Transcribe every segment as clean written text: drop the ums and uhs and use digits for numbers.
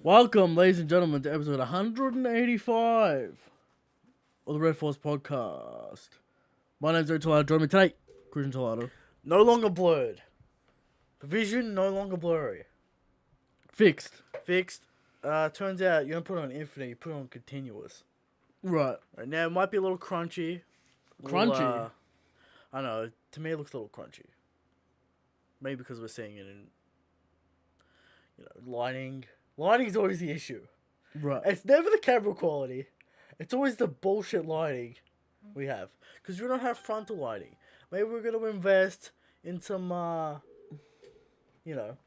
Welcome, ladies and gentlemen, to episode 185 of the Red Force podcast. My name's Eric Tolado. Join me today, Christian Tolado. No longer blurred. The vision no longer blurry. Fixed. Turns out you don't put it on infinite, you put it on continuous. Right. Right now it might be a little crunchy. Crunchy? I don't know. To me it looks a little crunchy. Maybe because we're seeing it in, lighting. Lighting is always the issue. Right. It's never the camera quality. It's always the bullshit lighting we have. Because we don't have frontal lighting. Maybe we're going to invest in some,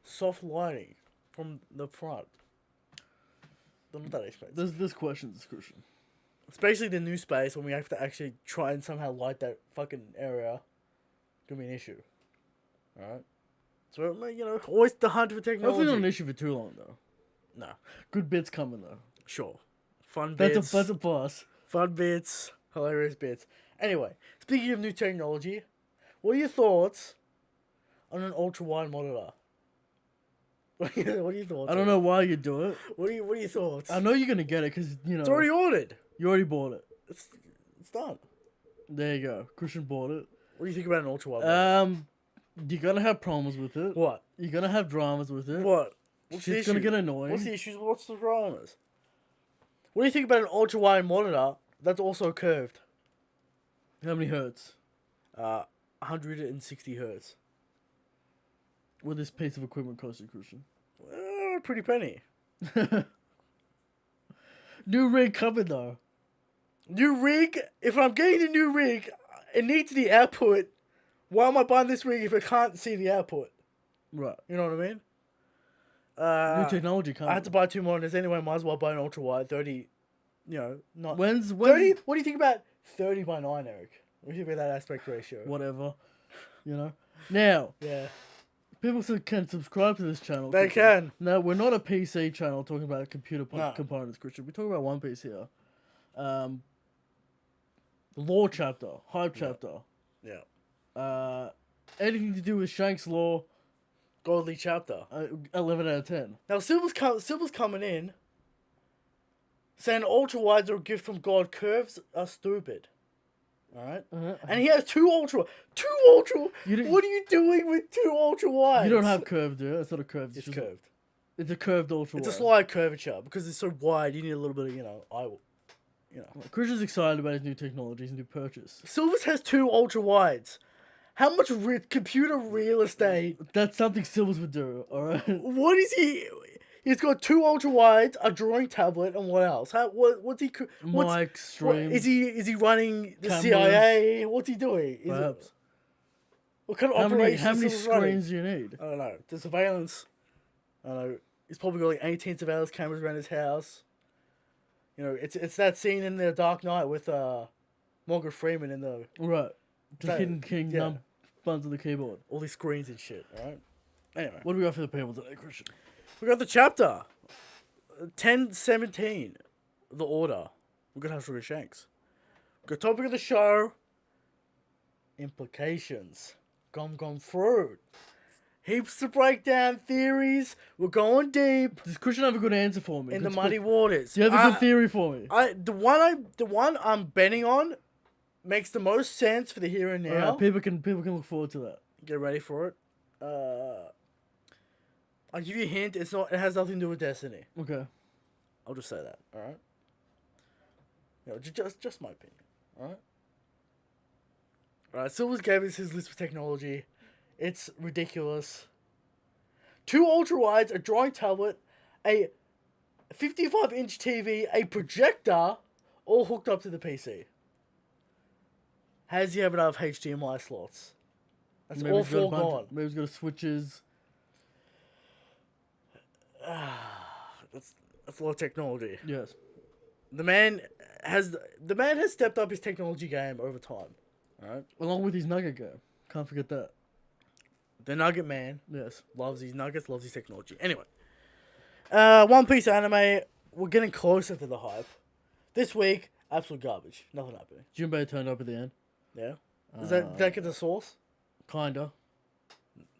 soft lighting from the front. Not that expensive. This question's Christian. Especially the new space when we have to actually try and somehow light that fucking area. Gonna be an issue. Alright? So, always the hunt for technology. Hopefully not an issue for too long, though. No. Good bits coming, though. Sure. Fun bits. That's a plus. Fun bits. Hilarious bits. Anyway, speaking of new technology, what are your thoughts on an ultra-wide monitor? What are your thoughts? I don't know why you do it. What are your thoughts? I know you're going to get it because, It's already ordered. You already bought it. It's done. There you go. Christian bought it. What do you think about an ultra-wide monitor? You're going to have problems with it. What? You're going to have dramas with it. What? What's the Shit's issue? going to get annoying. What's the issues? What's the dramas? What do you think about an ultra-wide monitor that's also curved? How many hertz? 160 hertz. What this piece of equipment cost you, Christian? Pretty penny. New rig coming, though. New rig? If I'm getting the new rig, it needs the output. Why am I buying this rig if I can't see the output? Right. You know what I mean? New technology coming. I had to buy 2 monitors anyway. Might as well buy an ultra wide 30. Not When's 30. What do you think about 30 by 9, Eric? What do you think about that aspect ratio? Whatever. Now. Yeah. People can subscribe to this channel. They can. No, we're not a PC channel talking about computer No. components, Christian. We talk about One Piece here. Lore chapter, hype chapter. Yeah. Anything to do with Shanks lore. Godly chapter. 11 out of 10. Now Silver's coming in, saying ultra wides are a gift from God. Curves are stupid. All right. And he has 2 ultra. What are you doing with 2 ultra wides? You don't have curved, dude. It's not a curved. It's curved. It's a curved ultra wide. It's a slight curvature because it's so wide. You need a little bit of Christian's excited about his new technology, his new purchase. Silver's has 2 ultra wides. How much computer real estate? That's something Silvers would do. All right. What is he? He's got 2 ultra wides, a drawing tablet, and what else? What's he? Mic stream. Is he running the Cameras. CIA? What's he doing? Perhaps. What kind of How operations? many is he running? screens do you need? I don't know. The surveillance. I don't know. He's probably got like 18 surveillance cameras around his house. It's that scene in The Dark Knight with Morgan Freeman in the Right. Just hidden king buttons on the keyboard. all these screens and shit. All right. Anyway, What do we got for the people today, Christian? we got the chapter 1017, the order. We're gonna have Sugar Shanks. We got topic of the show. Implications. Gum fruit. Heaps to break down theories. We're going deep Does Christian have a good answer for me? in the muddy waters. Do you have a good theory for me? The one I'm betting on makes the most sense for the here and now. Alright, people can look forward to that. Get ready for it. I'll give you a hint. It has nothing to do with Destiny. Okay. I'll just say that. All right. Just my opinion. All right. All right. Silvers gave us his list of technology. It's ridiculous. 2 ultra wides, a drawing tablet, a 55-inch TV, a projector, all hooked up to the PC. How does he have enough HDMI slots? That's Maybe all he's got a 4 bunch- gone. Maybe he's got switches. That's a lot of technology. Yes. The man has stepped up his technology game over time. All right. Along with his nugget game. Can't forget that. The Nugget Man Yes. loves his nuggets, loves his technology. Anyway, One Piece anime. We're getting closer to the hype. This week, absolute garbage. Nothing happening. Jinbe turned up at the end. Yeah. Did that get the source? Kinda.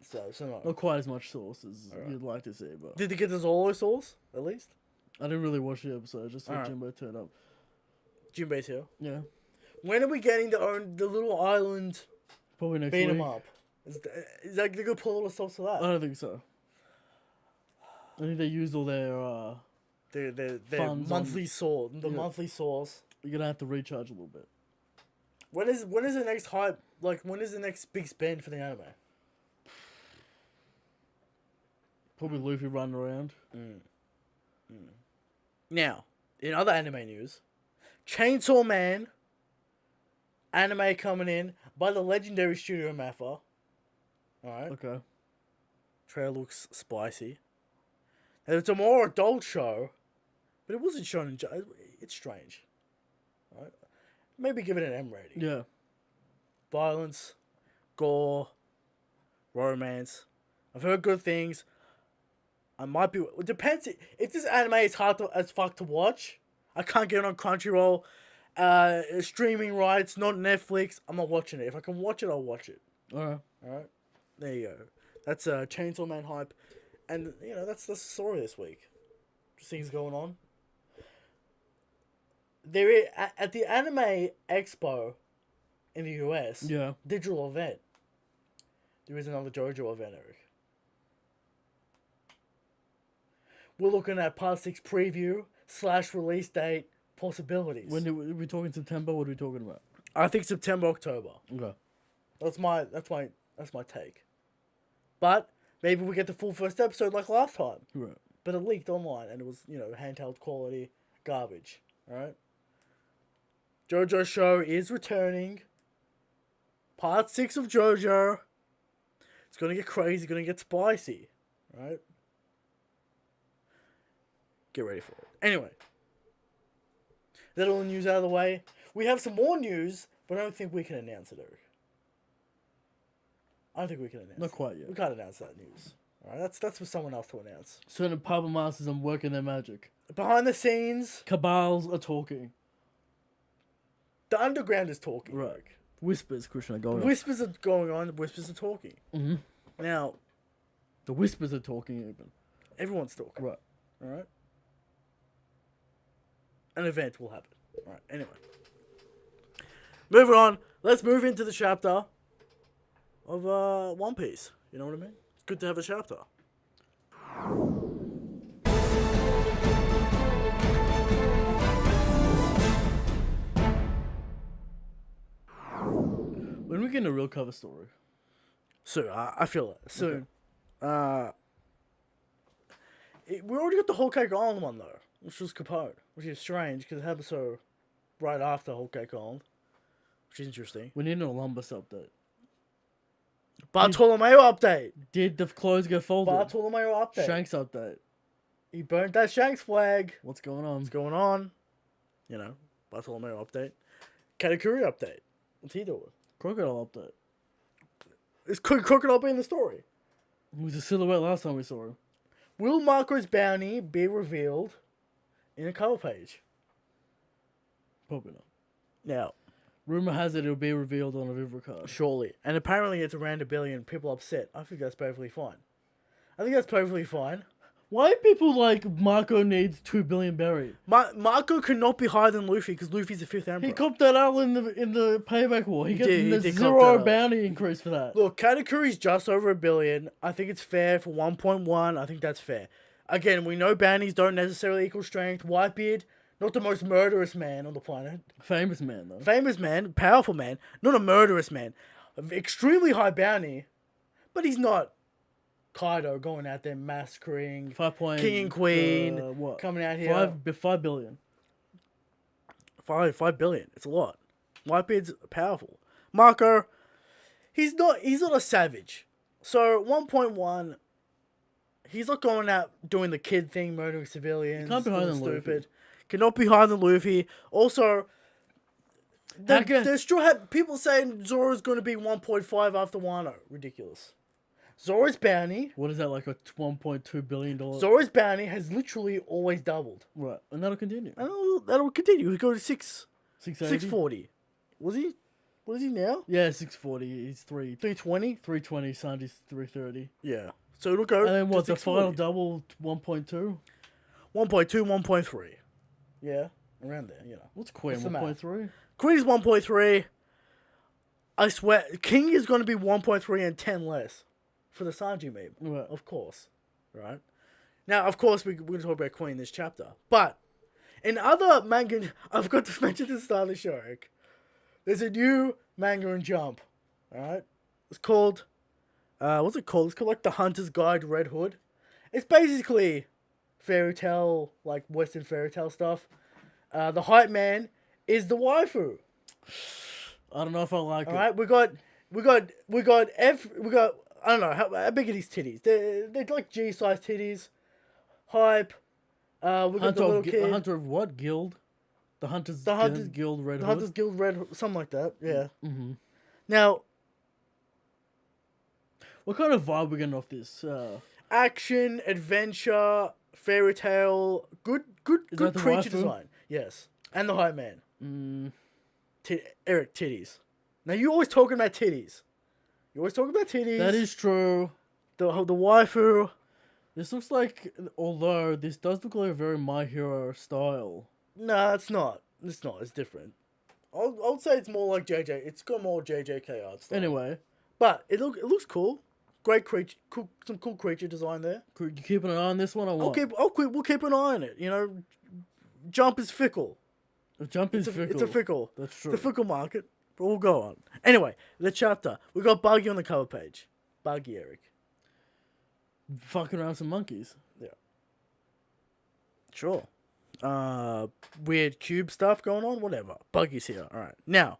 So no. Not quite as much sauce as you'd like to see, but Did they get the Zoro sauce at least? I didn't really watch the episode. I just saw Alright. Jinbe turn up. Jinbe's here. Yeah. When are we getting the little island Probably next beat 'em week. up? Is that they gonna put all the stops for that? I don't think so. I think they used all their. Their funds monthly source. The Yeah. monthly source. You're gonna have to recharge a little bit. When is the next hype? Like, when is the next big spend for the anime? Probably Luffy running around. Now, in other anime news, Chainsaw Man anime coming in by the legendary Studio Mappa. Alright. Okay. Trailer looks spicy. And it's a more adult show, but it wasn't shown in... It's strange. Right? Maybe give it an M rating. Yeah. Violence, gore, romance. I've heard good things. I might be... It depends. If this anime is hard as fuck to watch, I can't get it on Crunchyroll, streaming rights, not Netflix, I'm not watching it. If I can watch it, I'll watch it. Alright. Alright? There you go. That's Chainsaw Man hype. And, you know, that's the story this week. Just things going on. There is, at the Anime Expo in the US, Yeah. digital event, there is another JoJo event, Eric. We're looking at Part 6 preview / release date possibilities. When are we talking September? What are we talking about? I think September, October. Okay. That's my take. But maybe we get the full first episode like last time. Right. But it leaked online and it was, you know, handheld quality garbage. Alright? JoJo show is returning. Part 6 of JoJo. It's gonna get crazy, gonna get spicy. Right? Get ready for it. Anyway. That all the news out of the way. We have some more news, but I don't think we can announce it, Eric. I don't think we can announce Not it. quite yet. We can't announce that news. Alright, that's for someone else to announce. Certain puppet masters are working their magic. Behind the scenes, Cabals are talking. the underground is talking. Right. Whispers, Christian, are going on. Whispers are going on, whispers are talking. Mm-hmm. Now, The whispers are talking even. everyone's talking. Right. Alright? An event will happen. Alright, anyway. Moving on. Let's move into the chapter of One Piece. You know what I mean? It's good to have a chapter. When we get a real cover story. Soon. I feel it. Soon. We already got the Whole Cake Island one, though. Which was Capone. Which is strange, because it happened so right after Whole Cake Island. Which is interesting. We need an Olympus update. Bartolomeo update. Did the clothes get folded? Bartolomeo update. Shanks update. He burnt that Shanks flag. What's going on? What's going on? You know, Bartolomeo update. Katakuri update. What's he doing? Crocodile update. Is Crocodile be in the story? It was a silhouette last time we saw him. Will Marco's bounty be revealed in a cover page? Probably not. Now, Rumor has it it'll be revealed on a Vivra card. surely. And apparently it's around 1 billion. People upset. I think that's perfectly fine. I think that's perfectly fine. Why people like Marco needs 2 billion buried? Marco cannot be higher than Luffy because Luffy's the 5th emperor. He copped that out in the payback war. He gets did- he the did cop zero that out. bounty increase for that. Look, Katakuri's just over 1 billion. I think it's fair for 1.1. I think that's fair. Again, we know bounties don't necessarily equal strength. Whitebeard, not the most murderous man on the planet. Famous man though. Famous man, powerful man, not a murderous man. Extremely high bounty, but he's not Kaido going out there massacring 5 King and Queen, what? coming out here. 5 billion. 5 billion. It's a lot. Whitebeard's powerful. Marco, he's not a savage. So 1.1, he's not going out doing the kid thing, murdering civilians. Can't be higher doing than Luffy. Cannot be higher than Luffy. Also, Okay. there's still people saying Zoro's going to be 1.5 after Wano. Ridiculous. Zoro's bounty. What is that, like a $1.2 billion? Zoro's bounty has literally always doubled. Right, and that'll continue. And that'll continue. He'll go to 680? 640. Was he? What is he now? Yeah, 640. He's 320? 320. Sanji's 330. Yeah. So it'll go. And then to what? The 640. final double 1.2. 1.2, 1.3. Yeah, around there, you know. What's Queen? What's the math? 1.3? Queen is 1.3. I swear, King is going to be 1.3 and 10 less for the Sanji meme. Right. Of course. Right? Now, of course, we're going to talk about Queen this chapter. But in other manga, I forgot to mention at the start of the show, Eric. There's a new manga in Jump. Alright? It's called, what's it called? It's called like The Hunter's Guide to Red Hood. It's basically fairy tale, like Western fairy tale stuff. The hype man is the waifu. I don't know if I like it. Alright, we got, I don't know, how big are these titties? They're like G-sized titties. Hype. We got the little kid. Hunter of what? Guild? The Hunters Guild Red Hood? The Hunters Guild Red Hood, something like that, yeah. Mm-hmm. Now, what kind of vibe we getting off this? action, adventure, fairy tale, good that the creature waifu? design. Yes. And the hype man. Mm, Eric, titties. Now, you always talking about titties. You always talking about titties. that is true. The waifu. This looks like, although this does look like a very My Hero style. No, it's not. It's not. It's different. I would say it's more like JJ. It's got more JJK art style. Anyway, But it looks cool. Great creature, some cool creature design there. you keeping an eye on this one or what? We'll keep an eye on it. You know, Jump is fickle. The Jump is fickle. It's a fickle. That's true. It's a fickle market. But we'll go on. Anyway, the chapter. We got Buggy on the cover page. Buggy, Eric. Fucking around some monkeys. Yeah. Sure. Weird cube stuff going on. Whatever. Buggy's here. All right. Now,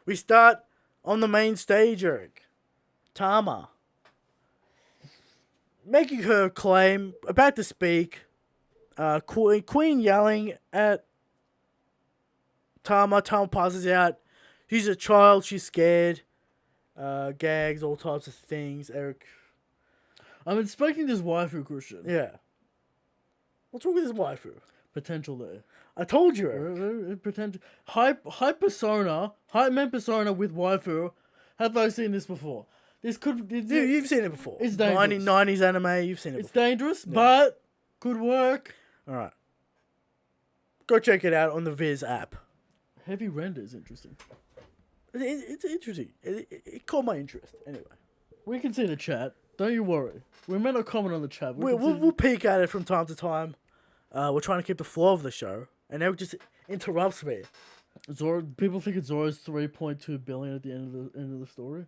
we start on the main stage, Eric. Tama. Making her claim, about to speak. Queen yelling at Tama. Tama passes out. She's a child. She's scared. Gags, all types of things. Eric. I'm inspecting this waifu, Christian. Yeah. What's wrong with this waifu? Potential there. I told you, Eric. Potential. Hype persona. Hype man persona with waifu. Have I seen this before? This could... You've seen it before. It's dangerous. 90s anime, you've seen it It's before. dangerous, but could work. Alright. Go check it out on the Viz app. Heavy render is interesting. It's interesting. It caught my interest. Anyway. We can see the chat. Don't you worry. We may not comment on the chat. We'll peek at it from time to time. We're trying to keep the flow of the show. And Eric just interrupts me. Zoro. People think it's Zoro's 3.2 billion at the end of the story.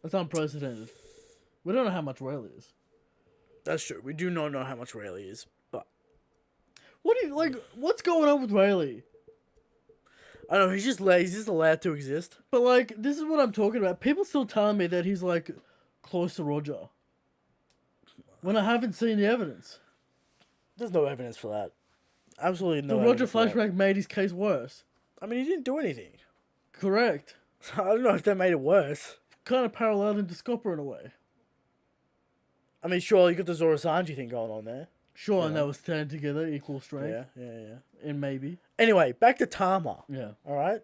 That's unprecedented. We don't know how much Rayleigh is. That's true. We do not know how much Rayleigh is. But What do you like? What's going on with Rayleigh? I don't know. He's just allowed to exist. But like, this is what I'm talking about. People still telling me that he's like close to Roger, when I haven't seen the evidence. There's no evidence for that. Absolutely no. The Roger evidence for that. flashback made his case worse. I mean, he didn't do anything. Correct. I don't know if that made it worse. Kind of paralleled him to Scopper in a way. I mean, sure, you got the Zoro Sanji thing going on there. Sure, Yeah. and that was standing together, equal strength. Yeah. And maybe. Anyway, back to Tama. Yeah. Alright?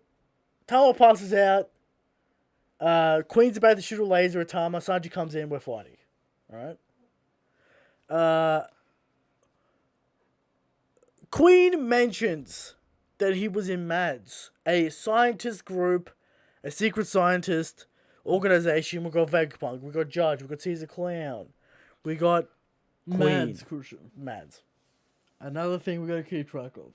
Tama passes out. Queen's about to shoot a laser at Tama. Sanji comes in, we're fighting. Alright? Queen mentions that he was in MADS, a scientist group, a secret scientist organization. We got Vegapunk, we got Judge, we got Caesar Clown, we got Queen. Mads, crucial. MADS. Another thing we got to keep track of.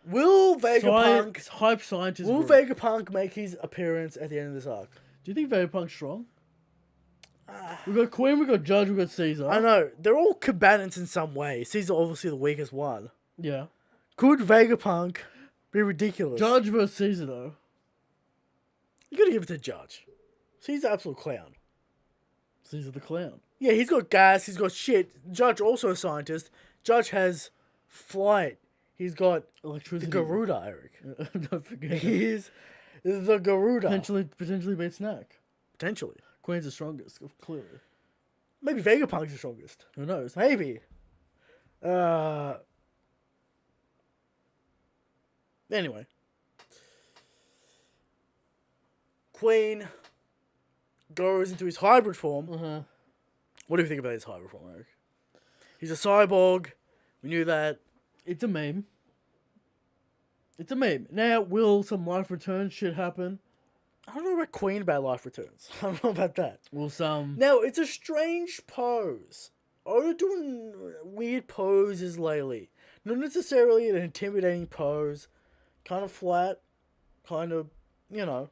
Will Vegapunk Hype scientist. Will group. Vegapunk make his appearance at the end of this arc? Do you think Vegapunk's strong? We got Queen, we got Judge, we got Caesar. I know they're all combatants in some way. Caesar obviously the weakest one. Yeah. Could Vegapunk be ridiculous? Judge versus Caesar, though. You gotta give it to Judge. He's an absolute clown. Caesar the clown. Yeah, he's got gas. He's got shit. Judge also a scientist. Judge has flight. He's got Electricity. the Garuda, Eric. Don't forget. He is the Garuda. Potentially beat Snack. Potentially. Queen's the strongest, clearly. Maybe Vegapunk's the strongest. Who knows? Maybe. Anyway. Queen goes into his hybrid form. Uh-huh. What do you think about his hybrid form, Eric? He's a cyborg. We knew that. It's a meme. It's a meme. Now, will some life return shit happen? I don't know about Queen about life returns. I don't know about that. Will some... Now, it's a strange pose. Oda doing weird poses lately. Not necessarily an intimidating pose. Kind of flat. Kind of, you know.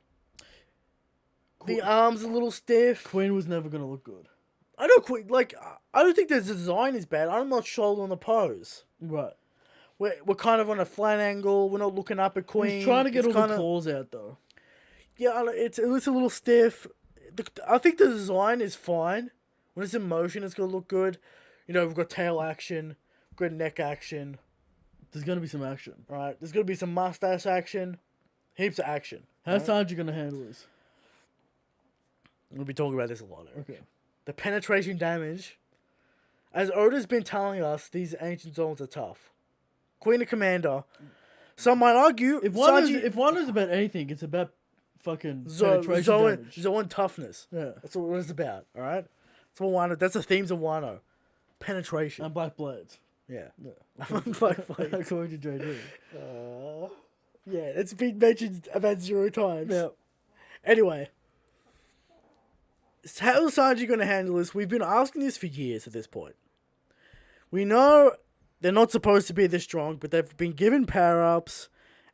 The arms a little stiff. Queen was never going to look good. I know Queen, like, I don't think the design is bad. I'm not sold on the pose. Right. We're kind of on a flat angle. We're not looking up at Queen. He's trying to get it's all the claws out, though. Yeah, it looks a little stiff. I think the design is fine. When it's in motion, it's going to look good. You know, we've got tail action. We've got neck action. There's going to be some action. Right? There's going to be some mustache action. Heaps of action. How's Sanji going to handle this? We'll be talking about this a lot, Eric. Okay. The penetration damage. As Oda's been telling us, these ancient zones are tough. Queen of Commander. Some might argue... If one is about anything, it's about fucking penetration damage. Zone toughness. Yeah. That's what it's about, alright? That's the themes of Wano. Penetration. And Black Blades. Yeah. Black Blades. According to JD. Yeah, it's been mentioned about 0 times. Yeah. Anyway. How is Sanji going to handle this? We've been asking this for years at this point. We know they're not supposed to be this strong, but they've been given power-ups.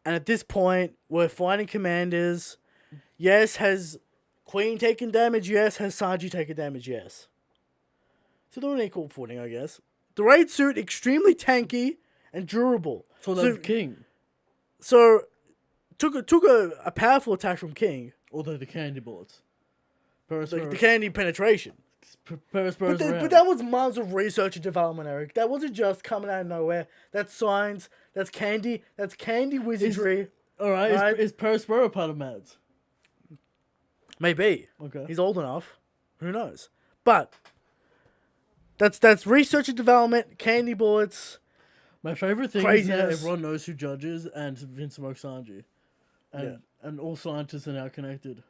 And at this point, we're fighting commanders. Yes, has Queen taken damage? Yes. Has Sanji taken damage? Yes. So they're on equal footing, I guess. The raid suit, extremely tanky and durable. So King. So, took a powerful attack from King. Although the candy bullets. The candy penetration. But that was months of research and development, Eric. That wasn't just coming out of nowhere. That's science. That's candy wizardry. Alright, is Perospero part of Mads? Maybe. Okay. He's old enough. Who knows? But that's research and development, candy bullets. My favorite thing is that everyone knows who judges and Vince smokes Sanji. And all scientists are now connected.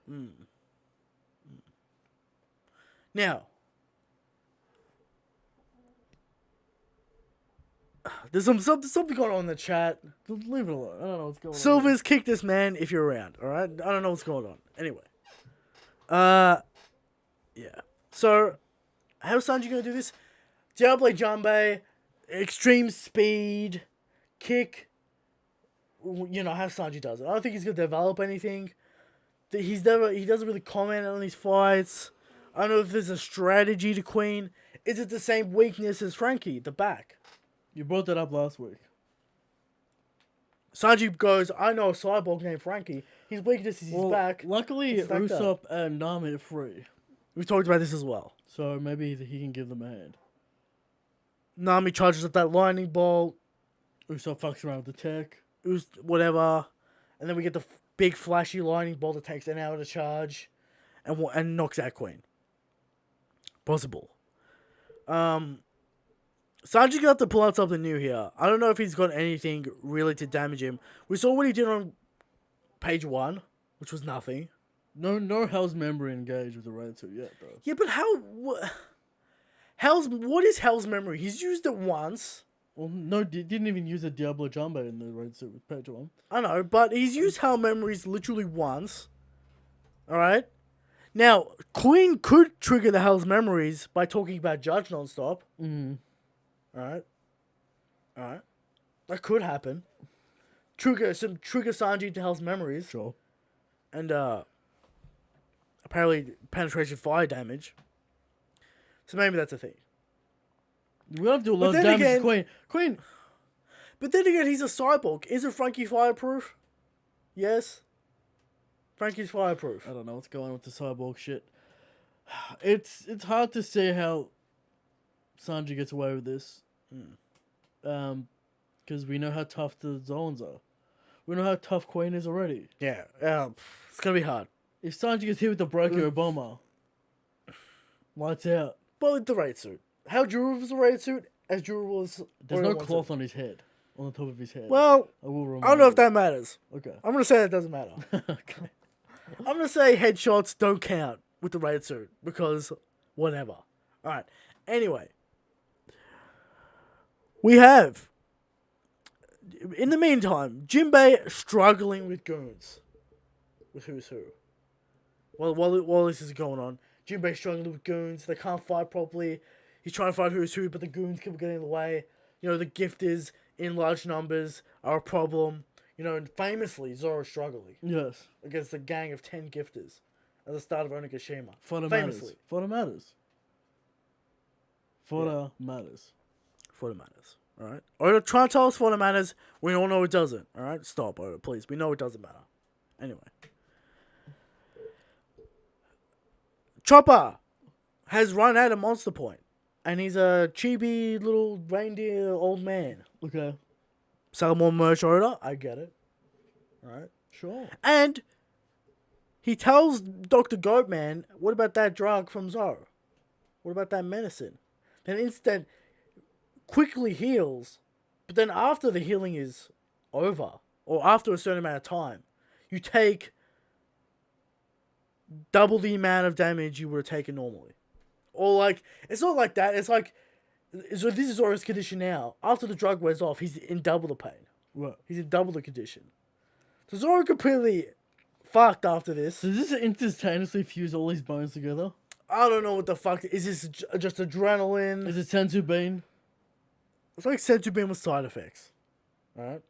Now, there's something going on in the chat. Leave it alone. I don't know what's going on. Silver's kick this man if you're around, alright? I don't know what's going on. Anyway. Yeah. So, how's Sanji going to do this? Diablo Jinbe, extreme speed, kick. You know, how Sanji does it. I don't think he's going to develop anything. He doesn't really comment on his fights. I don't know if there's a strategy to Queen. Is it the same weakness as Frankie, the back? You brought that up last week. Sanji goes, I know a cyborg named Frankie. His weakness is his back. Luckily, Usopp and Nami are free. We've talked about this as well. So maybe he can give them a hand. Nami charges up that lightning bolt. Usopp fucks around with the tech. Whatever. And then we get the big flashy lightning bolt that takes an hour to charge. And knocks out Queen. Possible. Sanji's gonna have to pull out something new here. I don't know if he's got anything really to damage him. We saw what he did on page 1, which was nothing. No Hell's memory engaged with the raid suit yet, though. Yeah, but what is Hell's memory? He's used it once. Well, no, didn't even use a Diablo Jinbe in the raid suit with page 1. I know, but he's used Hell memories literally once. Alright? Now, Queen could trigger the Hell's memories by talking about Judge nonstop. Alright? That could happen. Trigger Sanji to Hell's memories. Sure. And, apparently penetration fire damage. So maybe that's a thing. We don't do a lot of damage to Queen. But then again, he's a cyborg. Isn't Frankie fireproof? Yes. Frankie's fireproof. I don't know what's going on with the cyborg shit. It's hard to see how Sanji gets away with this. Because we know how tough the zones are. We know how tough Queen is already. Yeah. It's going to be hard. If Sanji gets hit with the Brachio bomber, lights out. But with the raid suit. How durable is the raid suit? As durable as... There's no cloth on his head. On the top of his head. Well, I don't know if that matters. Okay. I'm going to say that doesn't matter. Okay. I'm going to say headshots don't count with the raid suit. Because whatever. Alright. Anyway. we have, in the meantime, Jinbe struggling with goons. With who's who. While this is going on, Jinbe struggling with goons. They can't fight properly. He's trying to fight who's who, but the goons keep getting in the way. You know, the gifters in large numbers are a problem. You know, and famously, Zoro struggling. Yes. Against a gang of 10 gifters at the start of Onigashima. Fodder famously. matters. Fodder matters. Fodder matters. Fodder matters. Alright? Oda, try to tell us fodder matters. We all know it doesn't. Alright? Stop, Oda, please. We know it doesn't matter. Anyway. Chopper has run out of Monster Point. And he's a chibi little reindeer old man. Okay. Sell more merch, Oda. I get it. Alright? Sure. And he tells Dr. Goatman, what about that drug from Zoro? What about that medicine? Then instant quickly heals, but then after the healing is over, or after a certain amount of time, you take double the amount of damage you would have taken normally. Or like, it's not like that, it's like, so this is Zoro's condition now. After the drug wears off, he's in double the pain. What? He's in double the condition. So Zoro completely fucked after this. Does this instantaneously fuse all these bones together? I don't know what the fuck. Is this just adrenaline? Is it senzu bean? It's like senzu bean with side effects. Alright?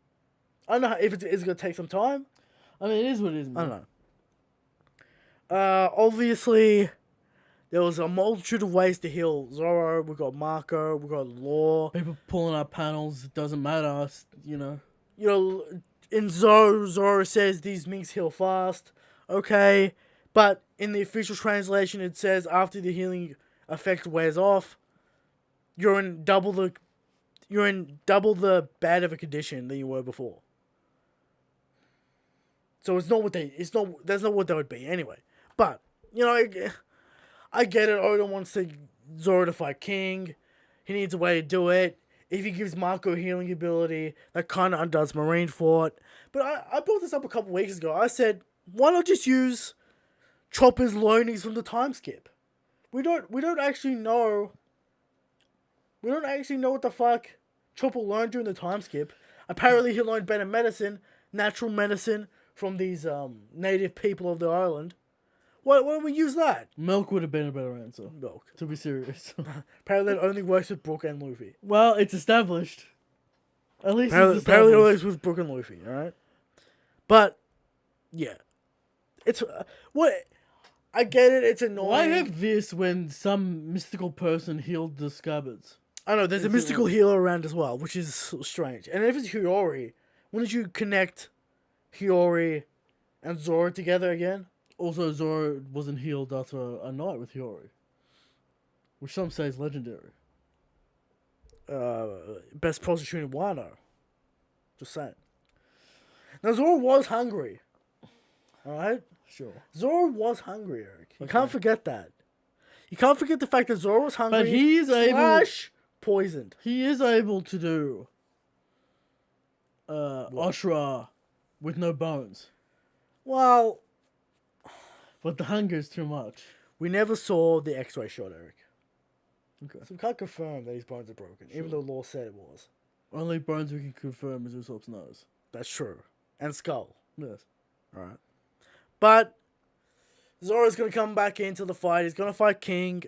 I don't know if it's going to take some time. I mean, it is what it is, man. I don't know. Obviously, there was a multitude of ways to heal Zoro. We got Marco. We got Law. People pulling up panels. It doesn't matter, you know. You know, in Zoro says these minks heal fast. Okay. But in the official translation, it says after the healing effect wears off, you're in double the bad of a condition than you were before. So that's not what they would be anyway. But you know, I get it. Oda wants Zoro to fight King. He needs a way to do it. If he gives Marco healing ability, that kind of undoes Marineford. But I brought this up a couple weeks ago. I said, why not just use Chopper's learnings from the time skip? We don't actually know what the fuck Chopper learned during the time skip. Apparently he learned better medicine, natural medicine from these native people of the island. Why don't we use that? Milk would have been a better answer. Milk. To be serious. Apparently that only works with Brook and Luffy. Well, it's established. At least apparently it works with Brook and Luffy, alright? But, yeah. It's, what... I get it, it's annoying. Why have this when some mystical person healed the scabbards? I know, there's a mystical healer around as well, which is strange. And if it's Hiyori, wouldn't you connect Hiyori and Zoro together again? Also, Zoro wasn't healed after a night with Hiyori, which some say is legendary. Best prostitute in Wano. Just saying. Now, Zoro was hungry. Alright? Sure. Zoro was hungry, Eric. You can't forget that. You can't forget the fact that Zoro was hungry. But he is poisoned. He is able to do Oshra with no bones. Well, but the hunger is too much. We never saw the X-ray shot, Eric. Okay. So we can't confirm that his bones are broken, even though Law said it was. Only bones we can confirm is Usopp's nose. That's true. And skull. Yes. Alright. But Zoro's going to come back into the fight. He's going to fight King,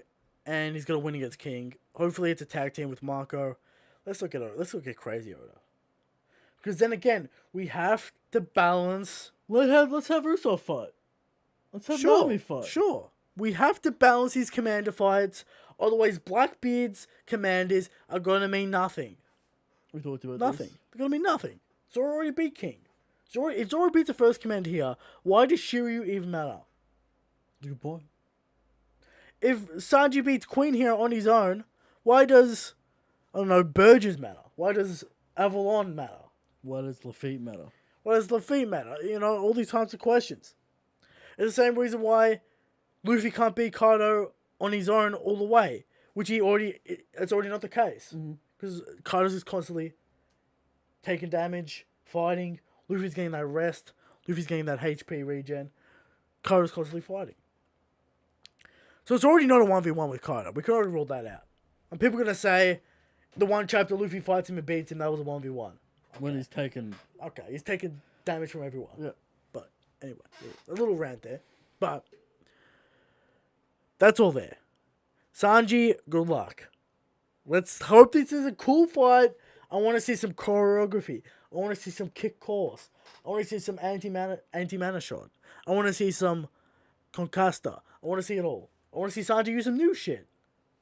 and he's going to win against King. Hopefully it's a tag team with Marco. Let's look at Crazy Oda. Because then again, we have to balance... Let's have Usopp fight. Let's have Nami fight. Sure. We have to balance these commander fights. Otherwise, Blackbeard's commanders are going to mean nothing. We talked about nothing. This. They're going to mean nothing. Zoro already beat King. If Zoro beats the first commander here, why does Shiryu even matter? Good point. If Sanji beats Queen here on his own, why does, I don't know, Burgess matter? Why does Avalon matter? Why does Lafitte matter? Why does Lafitte matter? You know, all these types of questions. It's the same reason why Luffy can't beat Kaido on his own all the way, which it's already not the case. Because Kaido's is constantly taking damage, fighting. Luffy's getting that rest. Luffy's getting that HP regen. Kaido's constantly fighting. So it's already not a 1v1 with Kaido. We can already rule that out. And people are going to say The one chapter Luffy fights him and beats him, that was a 1v1. When he's taken... Okay, he's taking damage from everyone. Yeah. But, anyway, a little rant there. But, that's all there. Sanji, good luck. Let's hope this is a cool fight. I want to see some choreography. I want to see some kick calls. I want to see some anti-mana shot. I want to see some conquista. I want to see it all. I want to see Sanji use some new shit.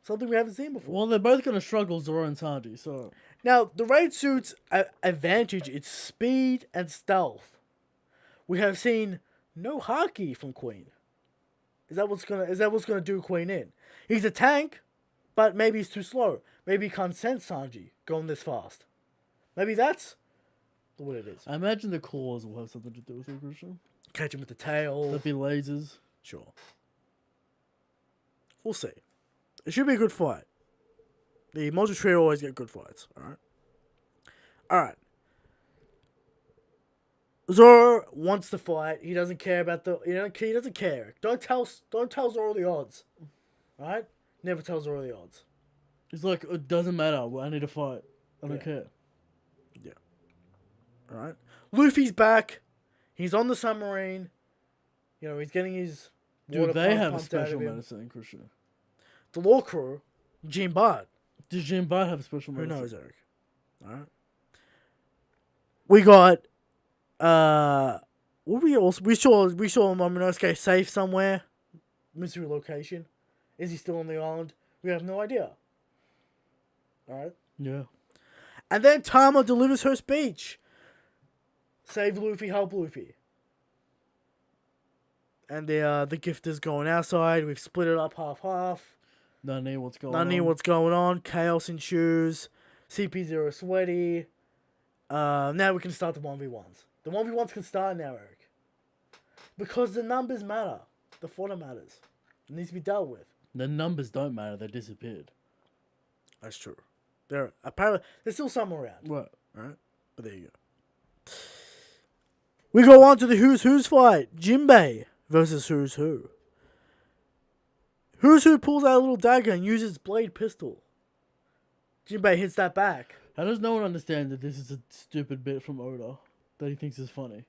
Something we haven't seen before. Well, they're both going to struggle, Zoro and Sanji, so... Now, the raid suit's advantage is speed and stealth. We have seen no Haki from Queen. Is that what's gonna do Queen in? He's a tank, but maybe he's too slow. Maybe he can't sense Sanji going this fast. Maybe that's what it is. I imagine the claws will have something to do with it, Christian. Catch him with the tail. There'll be lasers. Sure. We'll see. It should be a good fight. The multi-trio always get good fights. Alright. Zoro wants to fight. He doesn't care about the... He doesn't care. Don't tell Zoro the odds. Alright? Never tell Zoro the odds. He's like, it doesn't matter. I need to fight. I don't care. Yeah. Alright. Luffy's back. He's on the submarine. You know, he's getting his... Do they have a special medicine, Christian? The law crew, Jinbe. Does Jinbe have a special medicine? Who knows, Eric? Alright. We got what we saw Momonosuke safe somewhere. Mystery location. Is he still on the island? We have no idea. Alright? Yeah. And then Tama delivers her speech. Save Luffy, help Luffy. And the gift is going outside. We've split it up half. None know what's going on. What's going on. Chaos ensues. CP0 sweaty. Now we can start the 1v1s. The 1v1s can start now, Eric. Because the numbers matter. The fodder matters. It needs to be dealt with. The numbers don't matter. They disappeared. That's true. There's still some around. Right. Alright? But there you go. We go on to the Who's fight. Jinbe versus Who's Who. Who's Who pulls out a little dagger and uses blade pistol. Jinbe hits that back. How does no one understand that this is a stupid bit from Oda that he thinks is funny?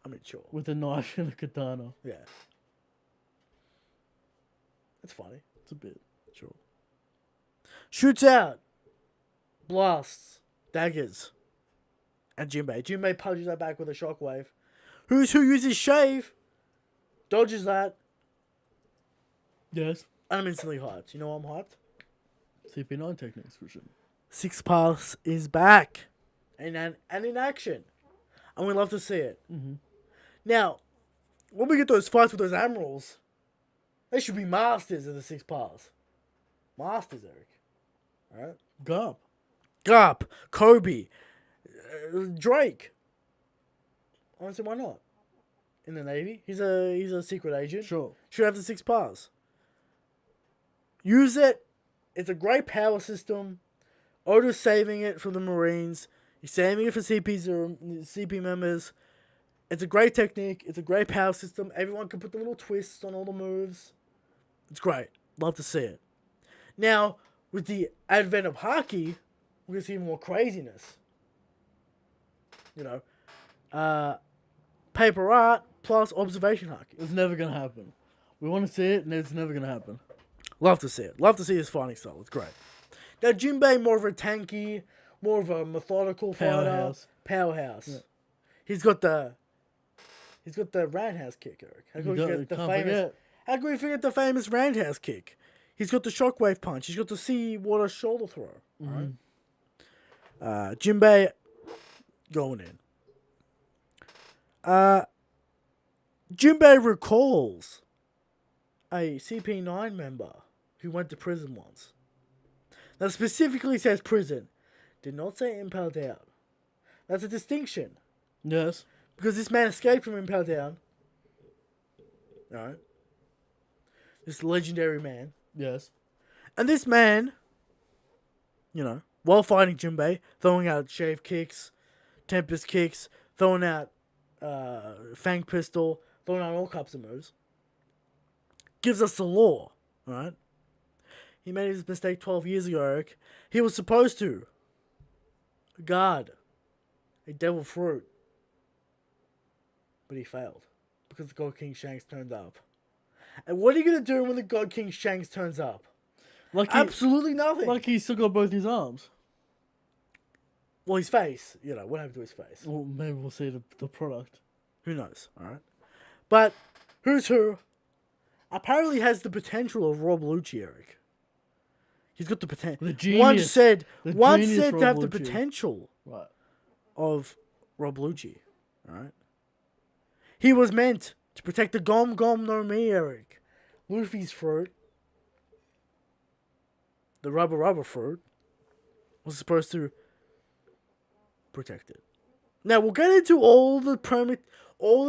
I mean, sure. With a knife and a katana. Yeah. It's funny. It's a bit. Sure. Shoots out. Blasts. Daggers. And Jinbe. Jinbe punches that back with a shockwave. Who's Who uses shave. Dodges that. Yes. And I'm instantly hyped. You know why I'm hyped? CP9 techniques, for sure. Six Paths is back. And in action. And we love to see it. Mm-hmm. Now, when we get those fights with those admirals, they should be masters of the Six Paths. Masters, Eric. Alright? Garp. Kobe. Drake. Honestly, why not? In the Navy. He's a secret agent. Sure. Should have the Six Paths. Use it. It's a great power system. Oda's saving it from the Marines. He's saving it for CP members. It's a great technique. It's a great power system. Everyone can put the little twists on all the moves. It's great. Love to see it. Now, with the advent of Haki, we're going to see more craziness. You know, paper art plus observation Haki. It's never going to happen. We want to see it, and it's never going to happen. Love to see it. Love to see his fighting style. It's great. Now, Jinbe, more of a tanky, more of a methodical Powerhouse. Powerhouse. Yeah. He's got the roundhouse kick, Eric. How can we forget the famous roundhouse kick? He's got the shockwave punch. He's got the seawater shoulder throw. Mm-hmm. Right? Jinbe going in. Jinbe recalls a CP9 member who went to prison once. Now, specifically says prison. Did not say Impel Down. That's a distinction. Yes. Because this man escaped from Impel Down. Alright. This legendary man. Yes. And this man, you know, while fighting Jinbe, throwing out shave kicks, tempest kicks, throwing out fang pistol, throwing out all cups of moves, gives us the lore, right? he made his mistake 12 years ago, Eric. He was supposed to guard a devil fruit. But he failed. Because the God King Shanks turned up. And what are you going to do when the God King Shanks turns up? Absolutely nothing. Like he's still got both his arms. Well, his face. You know, what happened to his face? Well, maybe we'll see the product. Who knows, alright? But, who's who? Apparently has the potential of Rob Lucci, Eric. He's got the potential. The genius. Once said to have Lucci. the potential Right. of Rob Lucci, alright? He was meant to protect the Gom Gom no Mi, Eric. Luffy's fruit. The rubber fruit. Was supposed to protect it. Now, we'll get into all the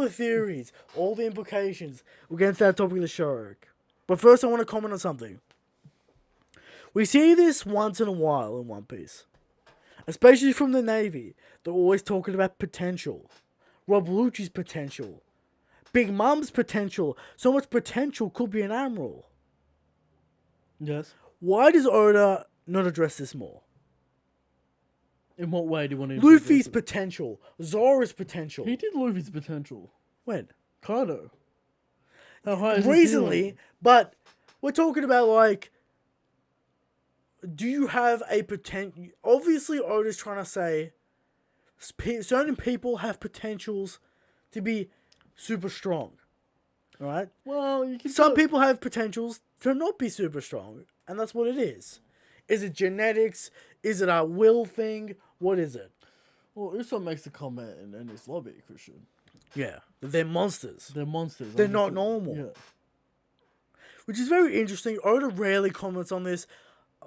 theories, all the implications. We'll get into that topic of the show, Eric. But first, I want to comment on something. We see this once in a while in One Piece. Especially from the Navy. They're always talking about potential. Rob Lucci's potential. Big Mom's potential. So much potential could be an admiral. Yes. Why does Oda not address this more? In what way do you want to... Luffy's potential. Zoro's potential. He did Luffy's potential. When? Kaido. How high is Recently, but we're talking about, like... Do you have a potential... Obviously, Oda's trying to say... Certain people have potentials to be super strong. Alright? Well, you can... Some people have potentials to not be super strong. And that's what it is. Is it genetics? Is it a will thing? What is it? Well, Usopp makes a comment in his lobby, Christian. Yeah. They're monsters. They're monsters. They're not normal. Yeah. Which is very interesting. Oda rarely comments on this.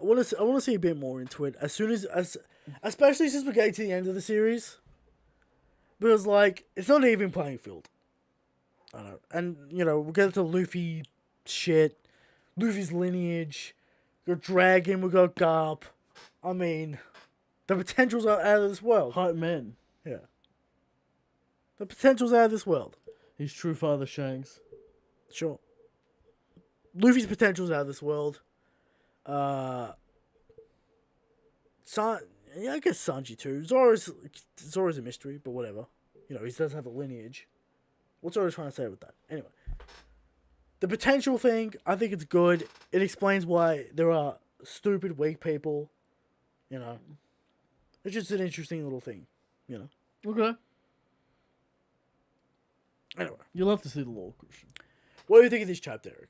I want to see a bit more into it. Especially since we're getting to the end of the series. Because, like, it's not an even playing field. I know. And, you know, we'll get into Luffy shit. Luffy's lineage. We got Dragon, we got Garp. I mean, the potential's out of this world. Hype men. Yeah. The potential's out of this world. His true father, Shanks. Sure. Luffy's potential's out of this world. I guess Sanji too. Zoro's a mystery, but whatever. You know, he does have a lineage. What's Zoro trying to say with that? Anyway. The potential thing, I think it's good. It explains why there are stupid, weak people. You know. It's just an interesting little thing. You know. Okay. Anyway. You'll have to see the lore, Christian. What do you think of this chapter, Eric?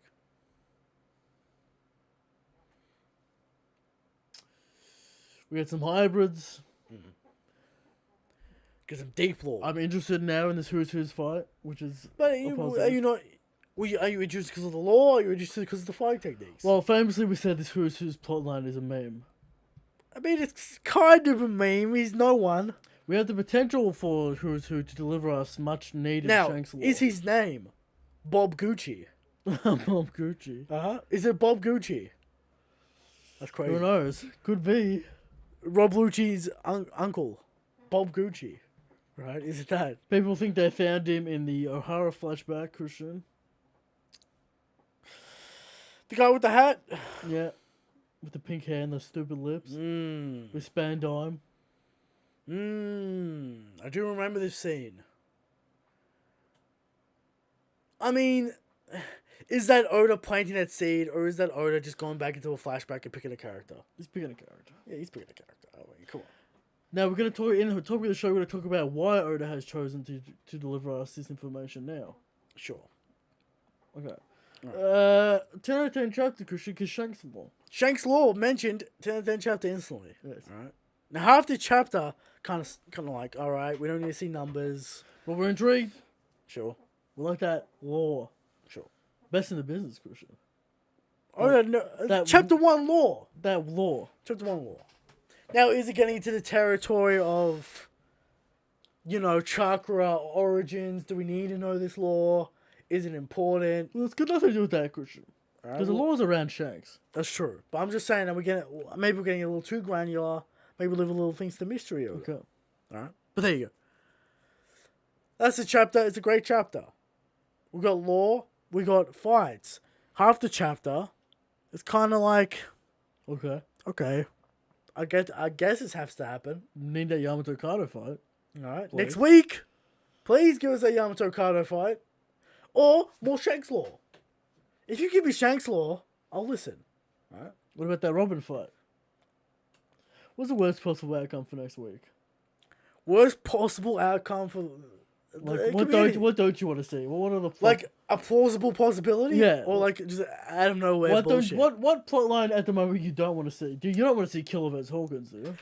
We had some hybrids. Mm-hmm. Get some deep lore. I'm interested now in this Who's Who's fight, which is... But are you not... Are you interested because of the law, or are you interested because of the fighting techniques? Well, famously we said this Who's Who's plotline is a meme. I mean, it's kind of a meme. He's no one. We have the potential for Who's Who to deliver us much needed now, Shanks lore. is his name Bob Gucci? Bob Gucci. Uh-huh. Is it Bob Gucci? That's crazy. Who knows? Could be. Rob Lucci's uncle, Bob Gucci. Right? Is it that? People think they found him in the O'Hara flashback, Christian. The guy with the hat? Yeah. With the pink hair and the stupid lips. With Spandime. I do remember this scene. I mean, is that Oda planting that seed, or is that Oda just going back into a flashback and picking a character? He's picking a character. Yeah, he's picking a character. Oh, wait, come on. Now we're going to talk, in the topic of the show, we're going to talk about why Oda has chosen to deliver us this information now. Sure. Okay. Right. 10 out of 10 chapter, Christian, because Shanks Law. Shanks Law mentioned 10 out of 10 chapter instantly. Yes. Alright. Now half the chapter kind of like, alright, we don't need to see numbers. But we're intrigued. Sure. We like that lore. Sure. Best in the business, Christian. Oh, no, chapter 1 lore. That lore. Chapter 1 lore. Now, is it getting into the territory of, you know, chakra origins? Do we need to know this lore? Is it important? Well, it's got nothing to do with that, Christian. Because the lore's around Shanks. That's true. But I'm just saying that maybe we're getting a little too granular. Maybe leave a little things to mystery. Okay. Alright. But there you go. That's the chapter. It's a great chapter. We got lore. We got fights. Half the chapter is kind of like, Okay. Okay. I guess this has to happen. Need that Yamato Kado fight. Alright. Please. Next week, please give us a Yamato Kado fight. Or more Shanks Law. If you give me Shanks Law, I'll listen. Alright. What about that Robin fight? What's the worst possible outcome for next week? Worst possible outcome for Like, the what community. don't you want to see? What are the Like a plausible possibility? Yeah. Or like just out of nowhere what bullshit. what plot line at the moment you don't want to see? You don't want to see Killer vs Hawkins, do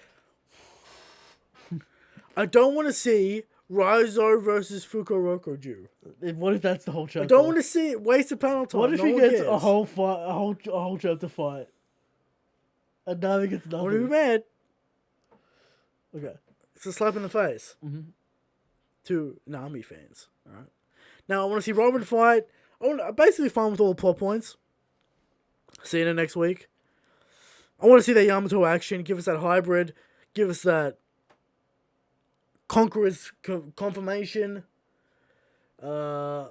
you? I don't want to see Raizo versus Fukurokoju. What if that's the whole chapter? I don't want to see it waste of panel time. What if No he one gets cares. a whole fight, a whole chapter fight, and now he gets I want to be nothing? mad. Okay. It's a slap in the face to Nami fans. All right. Now I want to see Robin fight. I'm basically fine with all the plot points. See you next week. I want to see that Yamato action. Give us that hybrid. Give us that Conqueror's confirmation. Yeah.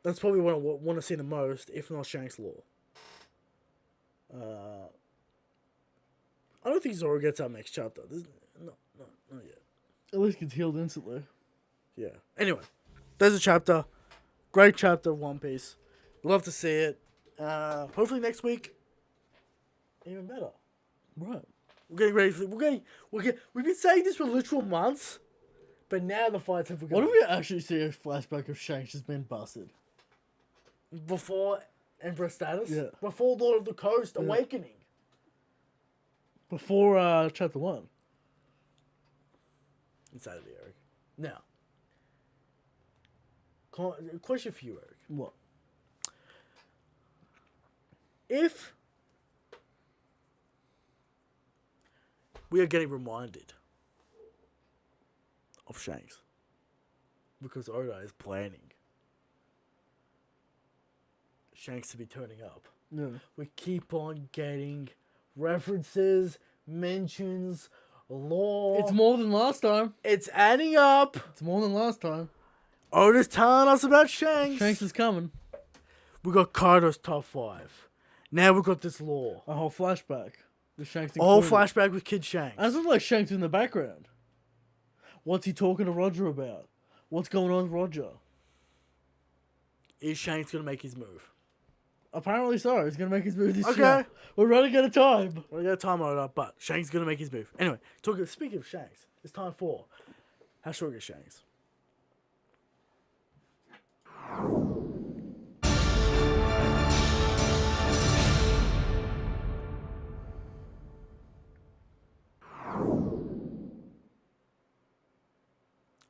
That's probably what I want to see the most, if not Shanks Law. I don't think Zoro gets out next chapter. Not yet. At least gets healed instantly. Yeah. Anyway, there's a chapter. Great chapter of One Piece. Love to see it. Hopefully next week, even better. Right. We're getting ready for. We've been saying this for literal months, but now the fights have begun. What if we actually see a flashback of Shanks has been busted? Before Emperor status? Yeah. Before Lord of the Coast Awakening. Before chapter 1. Insanity, Eric. Now, question for you, Eric. What? If we are getting reminded of Shanks because Oda is planning Shanks to be turning up, Yeah. we keep on getting references, mentions, lore. It's more than last time. It's adding up. It's more than last time. Oda's telling us about Shanks. Shanks is coming. We got Kaido's top 5. Now we got this lore. A whole flashback. The Shanks A whole included. flashback with Kid Shanks. And it's not like Shanks in the background. What's he talking to Roger about? What's going on with Roger? Is Shanks going to make his move? Apparently so. He's going to make his move this Okay. year. We're running out of time. We got a time Oda, but Shanks is going to make his move. Anyway, speaking of Shanks, it's time for How Strong is Shanks?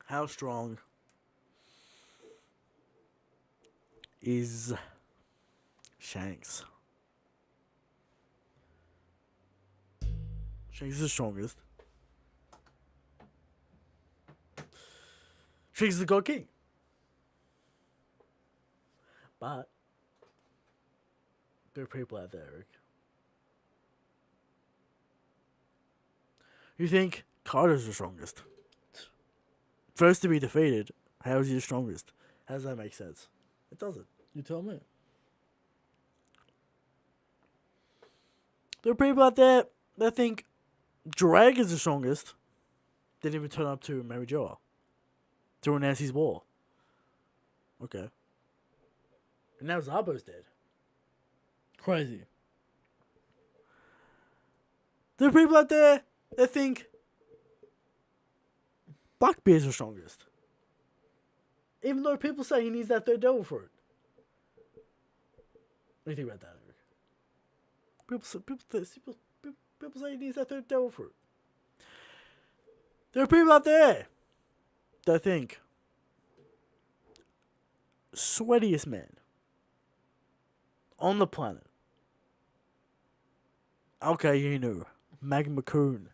How strong is Shanks? Shanks is the strongest. Shanks is the God King. But there are people out there, Eric. You think Carter's the strongest? First to be defeated, how is he the strongest? How does that make sense? It doesn't. You tell me. There are people out there that think Drag is the strongest. Didn't even turn up to Mary Joa to announce his war. Okay. And now Zabo's dead. Crazy. There are people out there that think Blackbeard's the strongest. Even though people say he needs that third devil fruit. What do you think about that, Eric? People say he needs that third devil fruit. There are people out there that think sweatiest man on the planet. Okay, you knew. Magma Coon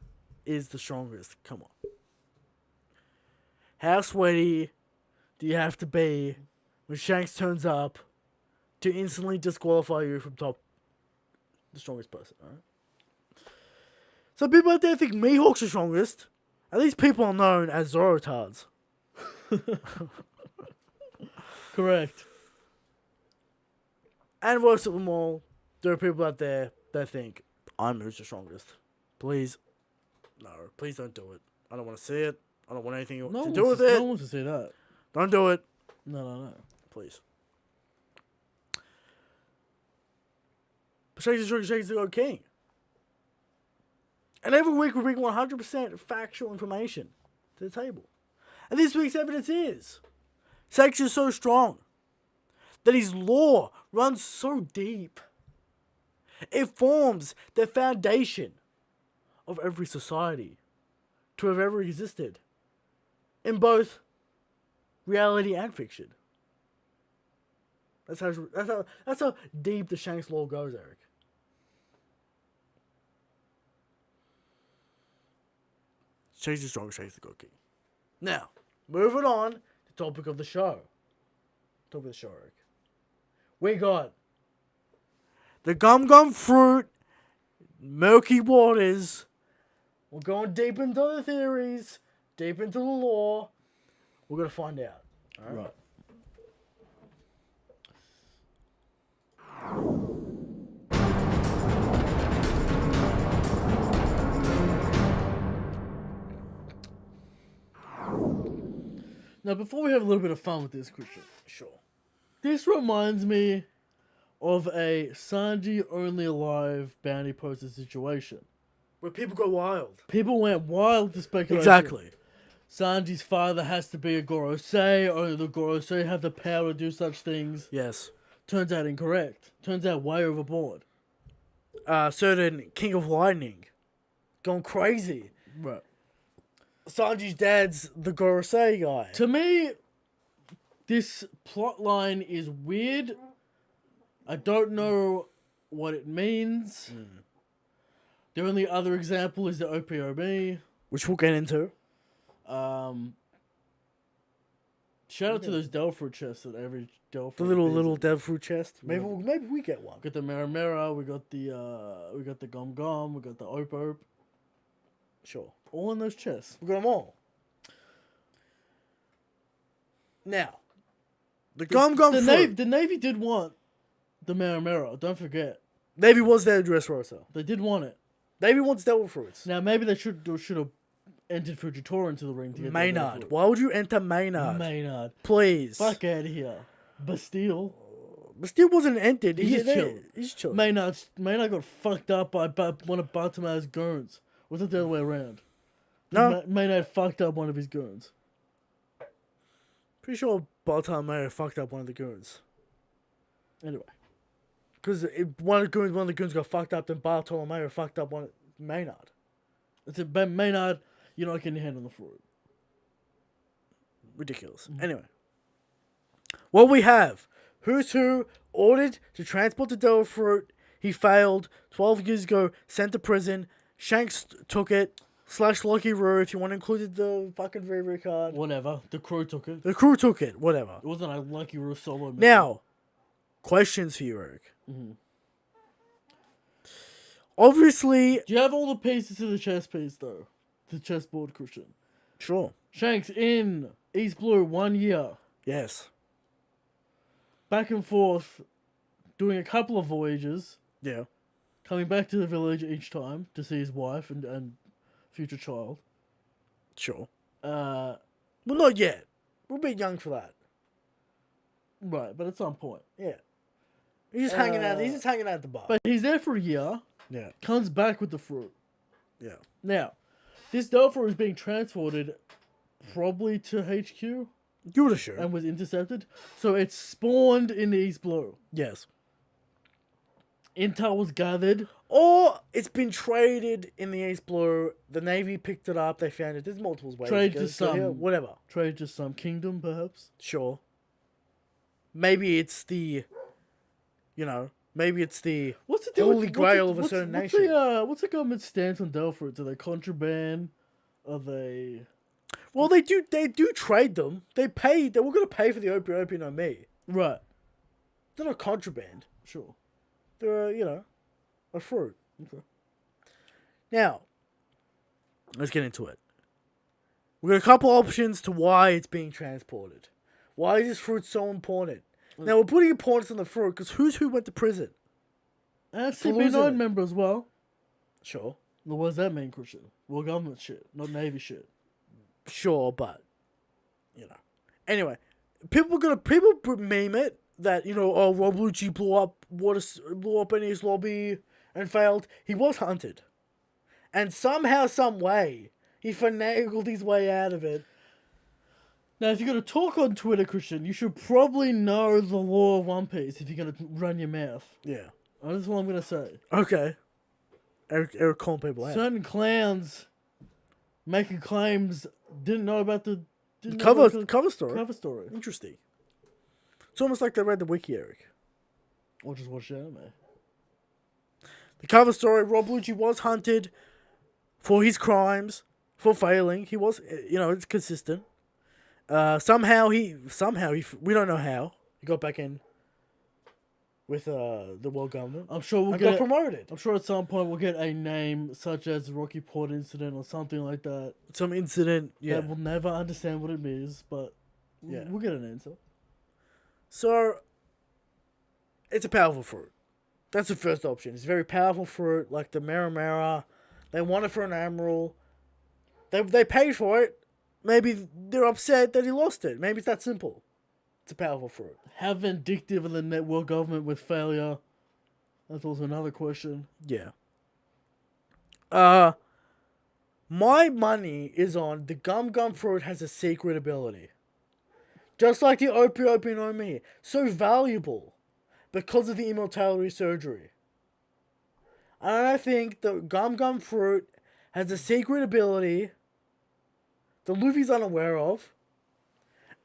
is the strongest. Come on. How sweaty do you have to be when Shanks turns up to instantly disqualify you from top the strongest person, alright? So people out there think Mihawk's the strongest. At least people are known as Zorotards. Correct. And worst of them all, there are people out there that think, I'm who's the strongest. Please. No, please don't do it. I don't want to see it. I don't want anything to do with it. No one wants to see that. Don't do it. No. Please. But Shanks is the God King. And every week we bring 100% factual information to the table. And this week's evidence is Shanks is so strong that his lore runs so deep. It forms the foundation of every society to have ever existed in both reality and fiction. That's how deep the Shanks lore goes, Eric. Shanks is strong, Shanks the God King. Now, moving on to the topic of the show. Eric. We got the gum fruit, murky waters. We're going deep into the theories, deep into the lore. We're going to find out. All right. Now, before we have a little bit of fun with this, Christian. Sure. This reminds me of a Sanji only alive bounty poster situation. Where people go wild. People went wild to speculation. Exactly. Sanji's father has to be a Gorosei. Only the Gorosei have the power to do such things. Yes. Turns out incorrect. Turns out way overboard. Certain King of Lightning. Going crazy. Right. Sanji's dad's the Gorosei guy. To me, this plot line is weird. I don't know what it means. The only other example is the OPOB. Which we'll get into. Shout out to those Delfruit chests that every Delfruit. The little dev fruit chest. Maybe we get one. We got the Mera, we got the Gum, we got the Op. Sure. All in those chests. We got them all. Now, the Gum fruit. The Navy did want the Mera. Don't forget. Navy was there to dress Rosa. They did want it. Navy wants devil fruits. Now maybe they should have entered Fujitora into the ring to get Maynard. Why would you enter Maynard? Maynard. Please. Fuck out of here. Bastille. Bastille wasn't entered. He's chilling. He's chilling. Maynard got fucked up by one of Bartimaeus' goons. Was it the other way around? No. Maynard fucked up one of his goons. Pretty sure Bartimaeus fucked up one of the goons. Anyway. Because one of the goons got fucked up, then Bartolomeo fucked up Maynard. It's a Maynard, you're not getting your hand on the fruit. Ridiculous. Anyway. What we have. Who's Who ordered to transport the devil fruit. He failed. 12 years ago, sent to prison. Shanks took it. / Lucky Roo, if you want to include the fucking Vivi card. Whatever. The crew took it. The crew took it. Whatever. It wasn't a Lucky Roo solo mission. Now, questions for you, Eric. Obviously... Do you have all the pieces to the chess piece, though? The chessboard, Christian? Sure. Shanks in East Blue 1 year. Yes. Back and forth, doing a couple of voyages. Yeah. Coming back to the village each time to see his wife and future child. Sure. Well, not yet. We're a bit young for that. Right, but at some point. Yeah. He's just hanging out. He's just hanging out at the bar. But he's there for a year. Yeah. Comes back with the fruit. Yeah. Now, this Delphi is being transported probably to HQ. You would assume. And was intercepted. So it's spawned in the East Blue. Yes. Intel was gathered. Or it's been traded in the East Blue. The Navy picked it up. They found it. There's multiple ways. Trade to some. Whatever. Trade to some kingdom, perhaps. Sure. Maybe it's the... You know... Maybe it's the holy grail of a certain nation. What's the government's stance on Delphi? Are they contraband? Are they... Well, they do trade them. They pay... They were going to pay for the opium on me. Right. They're not contraband. Sure. They're, a fruit. Okay. Now, let's get into it. We've got a couple options to why it's being transported. Why is this fruit so important? Now, we're putting importance on the fruit because Who went to prison. And For losing CP9 it. member as well. Sure. Well, what does that mean, Christian? Well, government shit, not Navy shit. Sure, but you know. Anyway, people meme it that oh Rob Lucci blew up in his lobby and failed. He was hunted, and somehow, some way, he finagled his way out of it. Now, if you're gonna talk on Twitter, Christian, you should probably know the law of One Piece if you're gonna run your mouth. Yeah. That's what I'm gonna say. Okay. Eric calling people out. Certain clowns making claims didn't know about the Cover cover story. Interesting. It's almost like they read the wiki, Eric. Or just watch the anime. The cover story, Rob Lucci was hunted for his crimes, for failing. He was, it's consistent. Somehow he, we don't know how, he got back in with the world government. I'm sure we'll got promoted. I'm sure at some point we'll get a name such as the Rocky Port incident or something like that. Some incident, yeah. That we'll never understand what it means, but yeah, we'll get an answer. So, it's a powerful fruit. That's the first option. It's a very powerful fruit, like the Maramara. They want it for an admiral. They paid for it. Maybe they're upset that he lost it. Maybe it's that simple. It's a powerful fruit. How vindictive are the network government with failure? That's also another question. Yeah. My money is on the Gum Gum fruit has a secret ability. Just like the Opie Opie no Mi. So valuable because of the immortality surgery. And I think the Gum Gum fruit has a secret ability that Luffy's unaware of.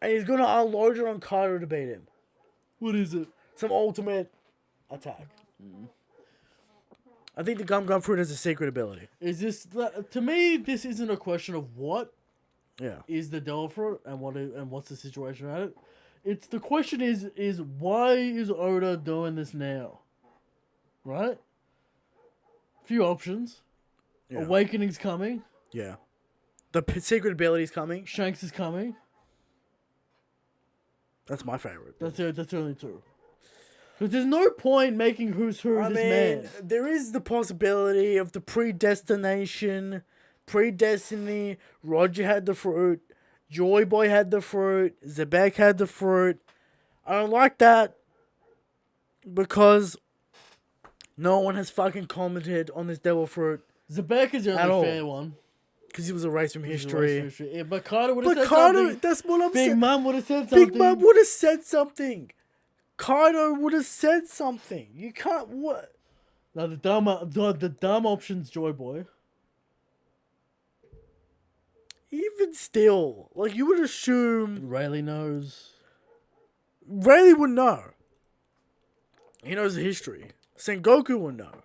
And he's going to unload it on Kaido to beat him. What is it? Some ultimate attack. I think the Gum Gum fruit has a secret ability. Is this to me? This isn't a question of what Yeah. is the devil fruit and what's the situation around it. It's the question is why is Oda doing this now? Right? Few options. Yeah. Awakening's coming. Yeah. The secret ability is coming. Shanks is coming. That's my favorite. That's the only two. Because there's no point making who's who this man. There is the possibility of the predestination, predestiny. Roger had the fruit. Joy Boy had the fruit. Zebek had the fruit. I don't like that because no one has fucking commented on this devil fruit. Zebek is the only fair one. Because he was erased from history. Yeah, but Kaido would have said something. That's what I'm saying. Big Mom would have said something. Big Mom would have said something. Kaido would have said something. You can't what? Now the dumb option's Joy Boy. Even still, like you would assume Rayleigh knows. Rayleigh would know. He knows the history. Sengoku would know.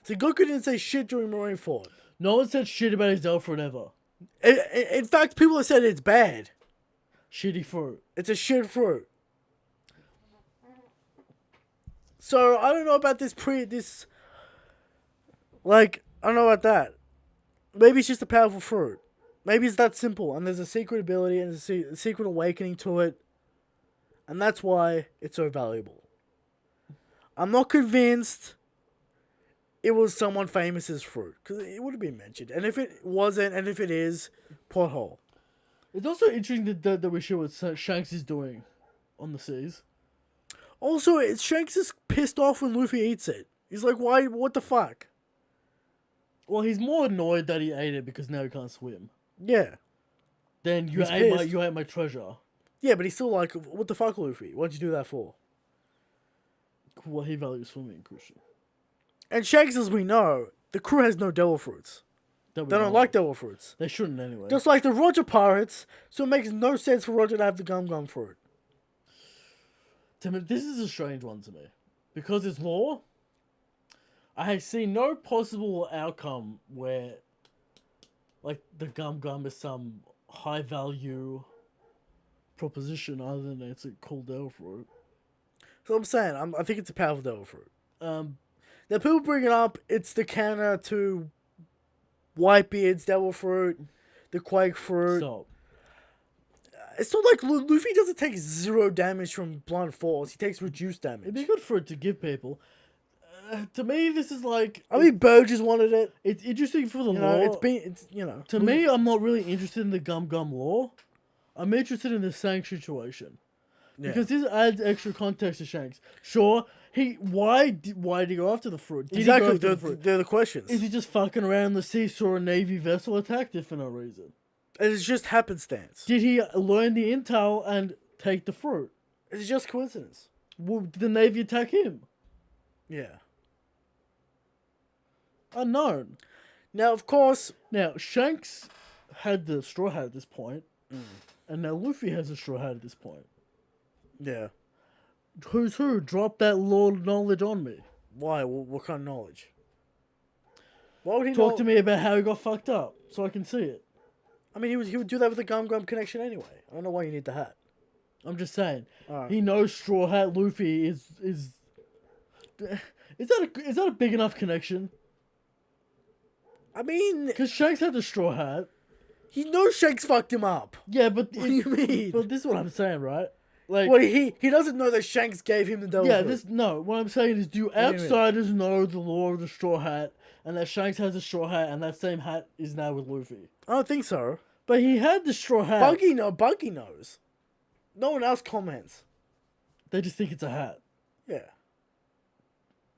Sengoku didn't say shit during Marineford. No one said shit about his devil fruit ever. In fact, people have said it's bad. Shitty fruit. It's a shit fruit. So, I don't know about I don't know about that. Maybe it's just a powerful fruit. Maybe it's that simple, and there's a secret ability and a secret awakening to it. And that's why it's so valuable. I'm not convinced it was someone famous's fruit, because it would have been mentioned. And if it wasn't, and if it is, plot hole. It's also interesting that we show what Shanks is doing on the seas. Also, Shanks is pissed off when Luffy eats it. He's like, why? What the fuck? Well, he's more annoyed that he ate it because now he can't swim. Yeah. Then you ate my treasure. Yeah, but he's still like, what the fuck, Luffy? What'd you do that for? Well, he values swimming, Christian. And Shanks, as we know, the crew has no devil fruits. They don't like devil fruits. They shouldn't anyway. Just like the Roger pirates, so it makes no sense for Roger to have the Gum Gum fruit. To me, this is a strange one to me. Because it's law, I see no possible outcome where, like, the Gum Gum is some high value proposition other than it's a cool devil fruit. So I'm saying, I think it's a powerful devil fruit. Now people bring it up, it's the counter to Whitebeard's devil fruit, the Quake fruit. So, it's not like Luffy doesn't take 0 damage from blunt force. He takes reduced damage. it'd be good for it to give people. To me, this is like... I mean, Burgess wanted it. It's interesting for the You lore. know, it's To me, I'm not really interested in the Gum Gum lore. I'm interested in the Shanks situation. Yeah. Because this adds extra context to Shanks. Sure, why did he go after the fruit? Did exactly, he go after the fruit? they're the questions. Is he just fucking around the sea, saw a Navy vessel attacked it for no reason? It's just happenstance. Did he learn the intel and take the fruit? It's just coincidence. Well, did the Navy attack him? Yeah. Unknown. Now, of course... Now, Shanks had the straw hat at this point, and now Luffy has a straw hat at this point. Yeah. Who's who? Drop that lore knowledge on me. Why? What kind of knowledge? Why would he Talk to me about how he got fucked up, so I can see it. I mean, he would do that with the Gum Gum connection anyway. I don't know why you need the hat. I'm just saying. Alright. He knows Straw Hat Luffy is that a big enough connection? I mean... Because Shanks had the Straw Hat. He knows Shanks fucked him up. Yeah, but... What do you mean? But this is what I'm saying, right? Like... Well, he doesn't know that Shanks gave him the devil fruit. No, what I'm saying is, do outsiders know the lore of the Straw Hat, and that Shanks has a Straw Hat, and that same hat is now with Luffy? I don't think so. But he had the Straw Hat. Buggy knows. No one else comments. They just think it's a hat. Yeah.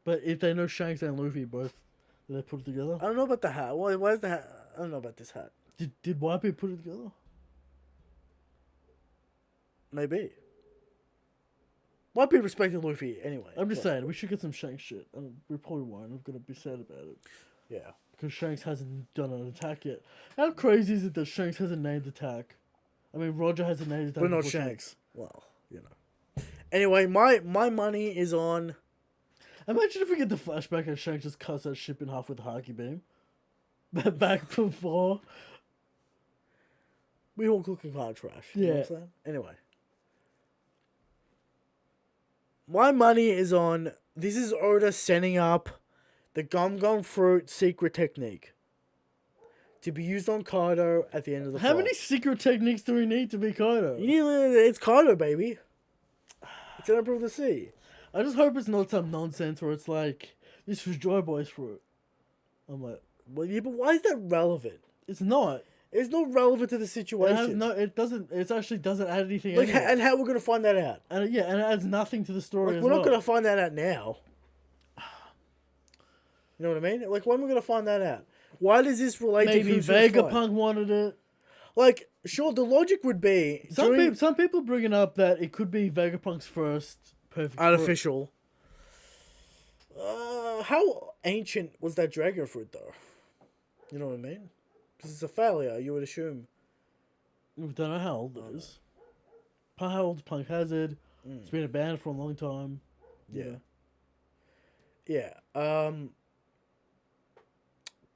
But if they know Shanks and Luffy both, did they put it together? I don't know about the hat. Why is the hat? I don't know about this hat. Did White Beard put it together? Maybe. Might be respecting Luffy anyway. I'm just saying, we should get some Shanks shit. And we probably won't. I'm going to be sad about it. Yeah. Because Shanks hasn't done an attack yet. How crazy is it that Shanks has a named attack? I mean, Roger has a named attack. But not Shanks. Well, you know. Anyway, my money is on... Imagine if we get the flashback and Shanks just cuts that ship in half with a Haki beam. Back before. We all cooking kind of trash. You know what I'm saying? Anyway. My money is on... This is Oda setting up the Gum Gum Fruit secret technique to be used on Kaido at the end of the fight. How many secret techniques do we need to be Kaido? It's Kaido, baby. It's an Emperor of the Sea. I just hope it's not some nonsense where it's like, this was Joy Boy's fruit. I'm like, well, yeah, but why is that relevant? It's not. It's not relevant to the situation. It doesn't. It actually doesn't add anything. Like, anyway. and how we're gonna find that out? And it adds nothing to the story. Like, we're not gonna find that out now. You know what I mean? Like, when we're gonna find that out? Why does this relate to who's Vegapunk wanted it. Like, sure, the logic would be some people bringing up that it could be Vegapunk's first perfect artificial. How ancient was that dragon fruit, though? You know what I mean? Because it's a failure, you would assume. We don't know how old it is. How old's Punk Hazard? It's been abandoned for a long time. Yeah. Yeah.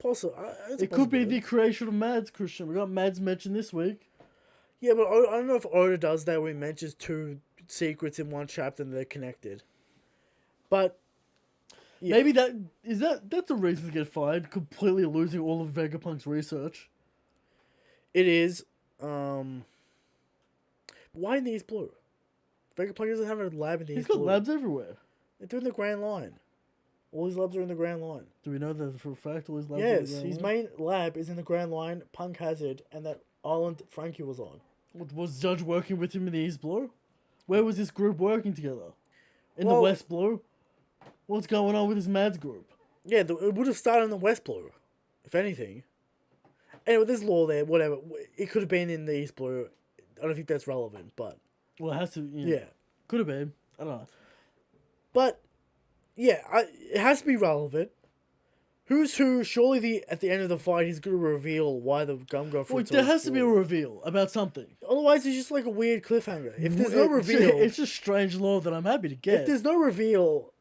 It could be the creation of Mads, Christian. We got Mads mentioned this week. Yeah, but I don't know if Oda does that when he mentions two secrets in one chapter and they're connected. But yeah. Maybe that's a reason to get fired, completely losing all of Vegapunk's research. It is. Why in the East Blue? Vegapunk doesn't have a lab in the East Blue. He's got labs everywhere. They're in the Grand Line. All his labs are in the Grand Line. Do we know that for a fact all his labs are yes, in the Grand his Line? main lab is in the Grand Line, Punk Hazard, and that island Frankie was on. Was Judge working with him in the East Blue? Where was this group working together? In the West Blue? What's going on with this Mads group? Yeah, it would have started in the West Blue, if anything. Anyway, there's law there, whatever. It could have been in the East Blue. I don't think that's relevant, but... Well, it has to... Yeah. Could have been. I don't know. But, yeah, it has to be relevant. Who's who? Surely at the end of the fight, he's going to reveal why the Gum Gum fruits. There has to be a reveal about something. Otherwise, it's just like a weird cliffhanger. If there's no reveal, it's just strange lore that I'm happy to get. If there's no reveal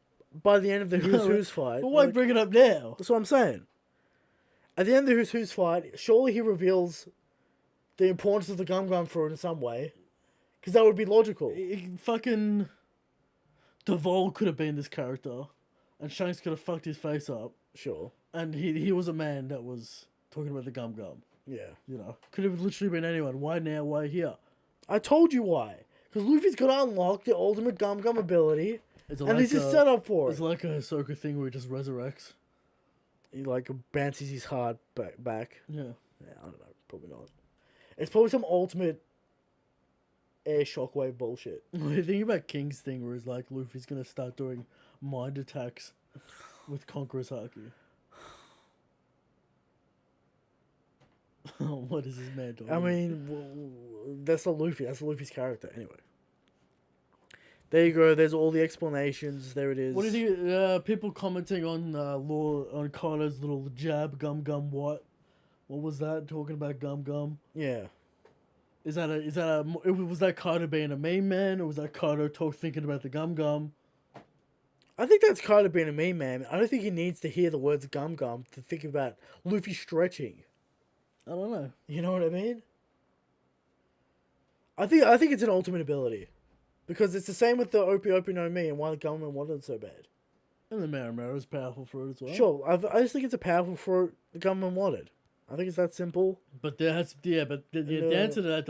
by the end of the Who's fight, but why bring it up now? That's what I'm saying. At the end of the Who's fight, surely he reveals the importance of the Gum Gum fruit in some way, because that would be logical. Fucking Devol could have been this character, and Shanks could have fucked his face up. Sure. And he was a man that was talking about the Gum. Yeah. You know, could have literally been anyone. Why now? Why here? I told you why. Because Luffy's got to unlock the ultimate Gum Gum ability. It's And this is set up for It's it. like a Ahsoka thing where he just resurrects. He like bounces his heart back. Yeah. Yeah, I don't know. Probably not. It's probably some ultimate air shockwave bullshit. What do you think about King's thing where it's like Luffy's gonna start doing mind attacks with Conqueror's Haki? What is this man doing? I mean, that's not Luffy. That's Luffy's character. Anyway. There you go. There's all the explanations. There it is. What do you think? People commenting on on Kaido's little jab, gum gum. What was that? Talking about gum gum. Yeah. Was that Kaido being a meme man, or was that Kaido thinking about the gum gum? I think that's kind of being a meme man. I don't think he needs to hear the words gum gum to think about Luffy stretching. I don't know. You know what I mean? I think it's an ultimate ability. Because it's the same with the Opie Opie no Mi and why the government wanted it so bad. And the Marimara is powerful fruit as well. Sure, I just think it's a powerful fruit the government wanted. I think it's that simple. But the answer to that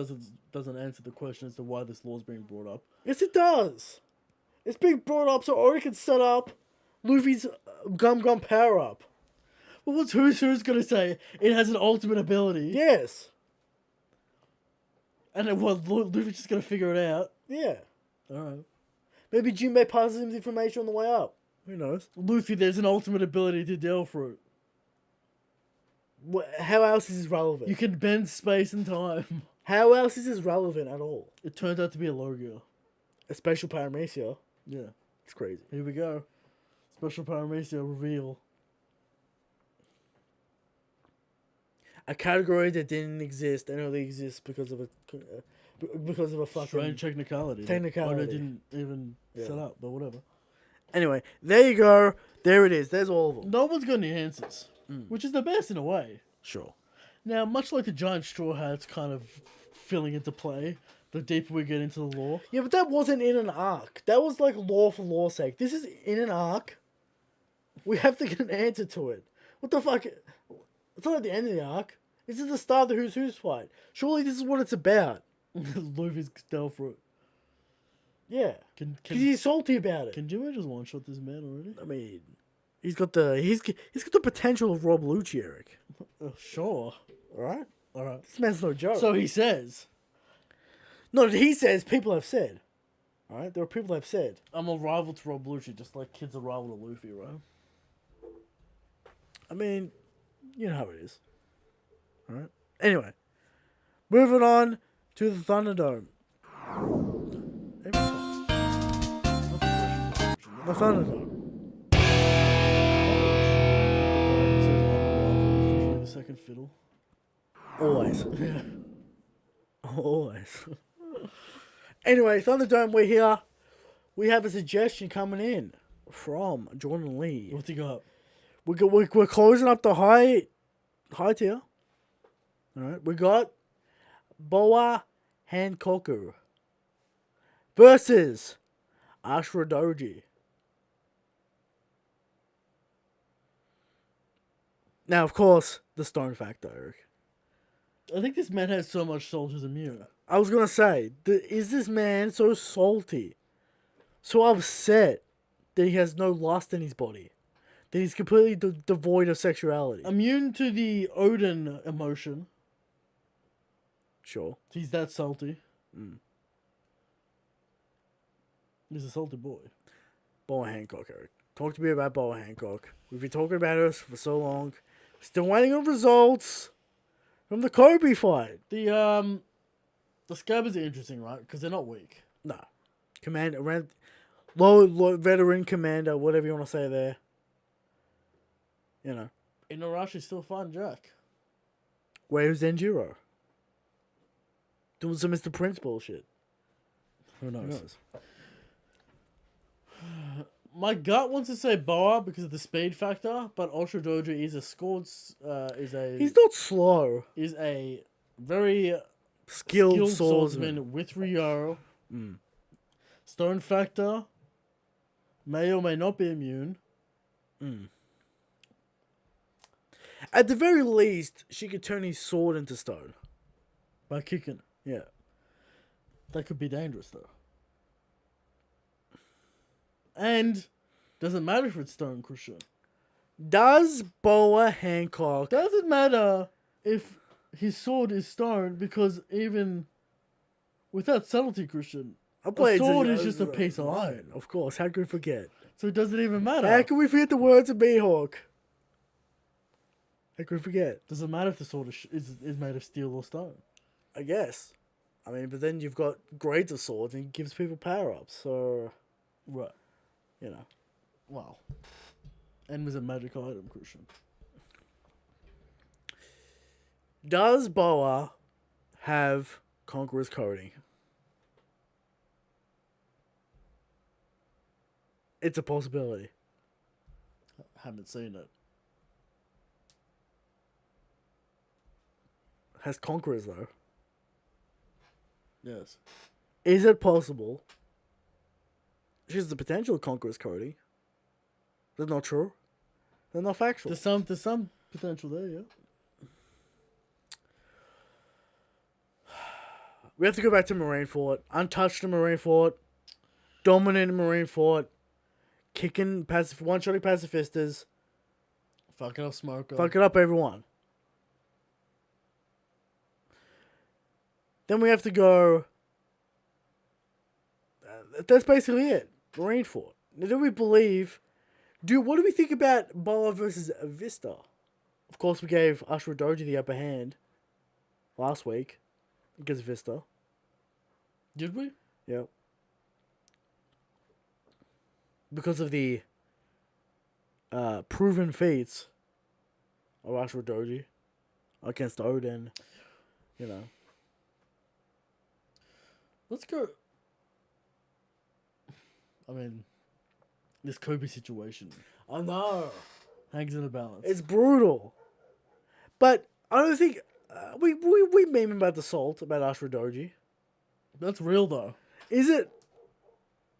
doesn't answer the question as to why this law is being brought up. Yes, it does. It's being brought up so Ori can set up Luffy's Gum Gum power up. Well, who's gonna say it has an ultimate ability? Yes. And then Luffy's just gonna figure it out. Yeah. Alright. Maybe Jinbe passes him the information on the way up. Who knows? Luffy, there's an ultimate ability to deal fruit. How else is this relevant? You can bend space and time. How else is this relevant at all? It turns out to be a Logia. A special paramecia. Yeah. It's crazy. Here we go. Special paramecia reveal. A category that didn't exist and only exists because of a fucking Strange technicality. technicality. Or they didn't even set up, but whatever. Anyway, there you go. There it is. There's all of them. No one's got any answers, which is the best in a way. Sure. Now, much like the giant straw hats kind of filling into play, the deeper we get into the lore. Yeah, but that wasn't in an arc. That was like lore for lore's sake. This is in an arc. We have to get an answer to it. What the fuck? It's not at the end of the arc. This is the start of the Who's Who's fight. Surely this is what it's about. Luffy's stealth fruit. Yeah. Can He's salty about it. Can Jinbe just one shot this man already? I mean, he's got the potential of Rob Lucci, Eric. Sure. Alright? Alright. This man's no joke. So he says. No, he says, people have said. Alright? There are people that have said. I'm a rival to Rob Lucci, just like kids are rival to Luffy, right? I mean, you know how it is. Alright? Anyway. Moving on to the Thunderdome. Every time. The Thunderdome. The second fiddle. Always. Yeah. Always. Anyway, Thunderdome, we're here. We have a suggestion coming in from Jordan Lee. What's he got? We're closing up the high tier. Alright, we got Boa Hancock versus Ashura Doji. Now, of course, the stone factor, Eric. I think this man has so much soul he's immune. I was going to say, is this man so salty, so upset that he has no lust in his body? That he's completely devoid of sexuality? Immune to the Odin emotion. Sure. He's that salty. He's a salty boy. Boa Hancock, Eric. Talk to me about Boa Hancock. We've been talking about her for so long. Still waiting on results from the Kobe fight. The Scabbers are interesting, right? Because they're not weak. No. Commander, low veteran commander, whatever you want to say there. You know. Inarashi's still fun, Jack. Where's Denjiro? Doing some Mr. Prince bullshit. Who knows? Who knows? My gut wants to say Boa because of the speed factor, but Ultra Dojo is He's not slow. Is a very skilled swordsman with Ryo. Stone factor may or may not be immune. At the very least, she could turn his sword into stone. By kicking. Yeah. That could be dangerous, though. And doesn't matter if it's stone, Christian. Does Boa Hancock... Doesn't matter if his sword is stone, because even without subtlety, Christian, a sword is just a piece of iron. Of course, how could we forget? So it doesn't even matter. How can we forget the words of Mihawk? How could we forget? Doesn't matter if the sword is made of steel or stone. I guess. I mean, but then you've got grades of swords and it gives people power-ups, so... Right. You know. Wow. And was a magic item, Christian. Does Boa have Conqueror's coding? It's a possibility. Haven't seen it. Has Conqueror's, though. Yes. Is it possible? She's the potential Conqueror's coding. That's not true. That's not factual. There's some potential there, yeah. We have to go back to Marineford. Untouched in Marineford. Dominant in Marineford. Kicking one-shotting pacifistas. Fucking up Smoker. Fucking up everyone. Then we have to go... that's basically it. Marineford. Now, do we believe... what do we think about Boa versus Vista? Of course, we gave Ashura Doji the upper hand last week against Vista. Did we? Yep. Because of the proven feats of Ashura Doji against Odin, you know. Let's go. I mean, this Kobe situation. I know. Hangs in a balance. It's brutal. But I don't think... we meme about the salt, about Ashura Doji. That's real, though. Is it?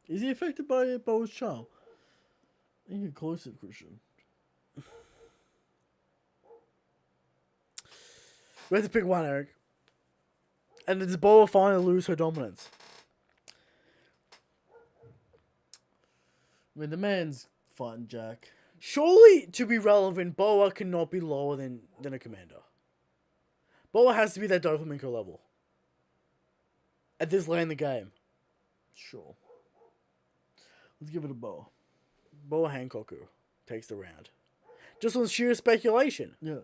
Is he affected by Boa's charm? Inclusive, Christian. We have to pick one, Eric. And does Boa finally lose her dominance? I mean, the man's fighting Jack. Surely, to be relevant, Boa cannot be lower than a commander. Boa has to be that Doflamingo level. At this late in the game. Sure. Let's give it a Boa. Boa Hancock takes the round. Just on sheer speculation. Yeah.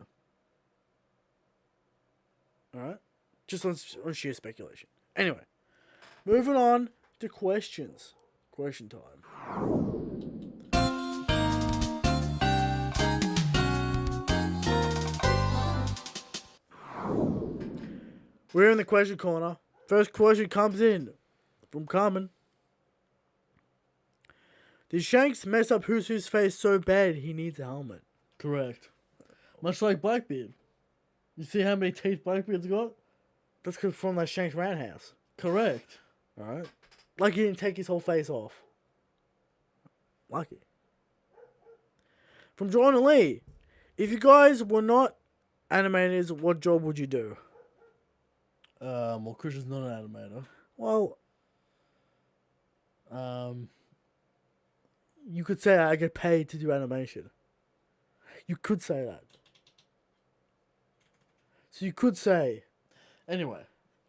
Alright? Just on sheer speculation. Anyway. Moving on to questions. Question time. We're in the question corner. First question comes in from Carmen. Did Shanks mess up Who's face so bad he needs a helmet? Correct. Much like Blackbeard. You see how many teeth Blackbeard's got? That's from that Shanks roundhouse. Correct. Alright. Like he didn't take his whole face off. Lucky. From John and Lee. If you guys were not animators, what job would you do? Well, Christian's not an animator. Well, you could say I get paid to do animation. You could say that. So you could say Anyway.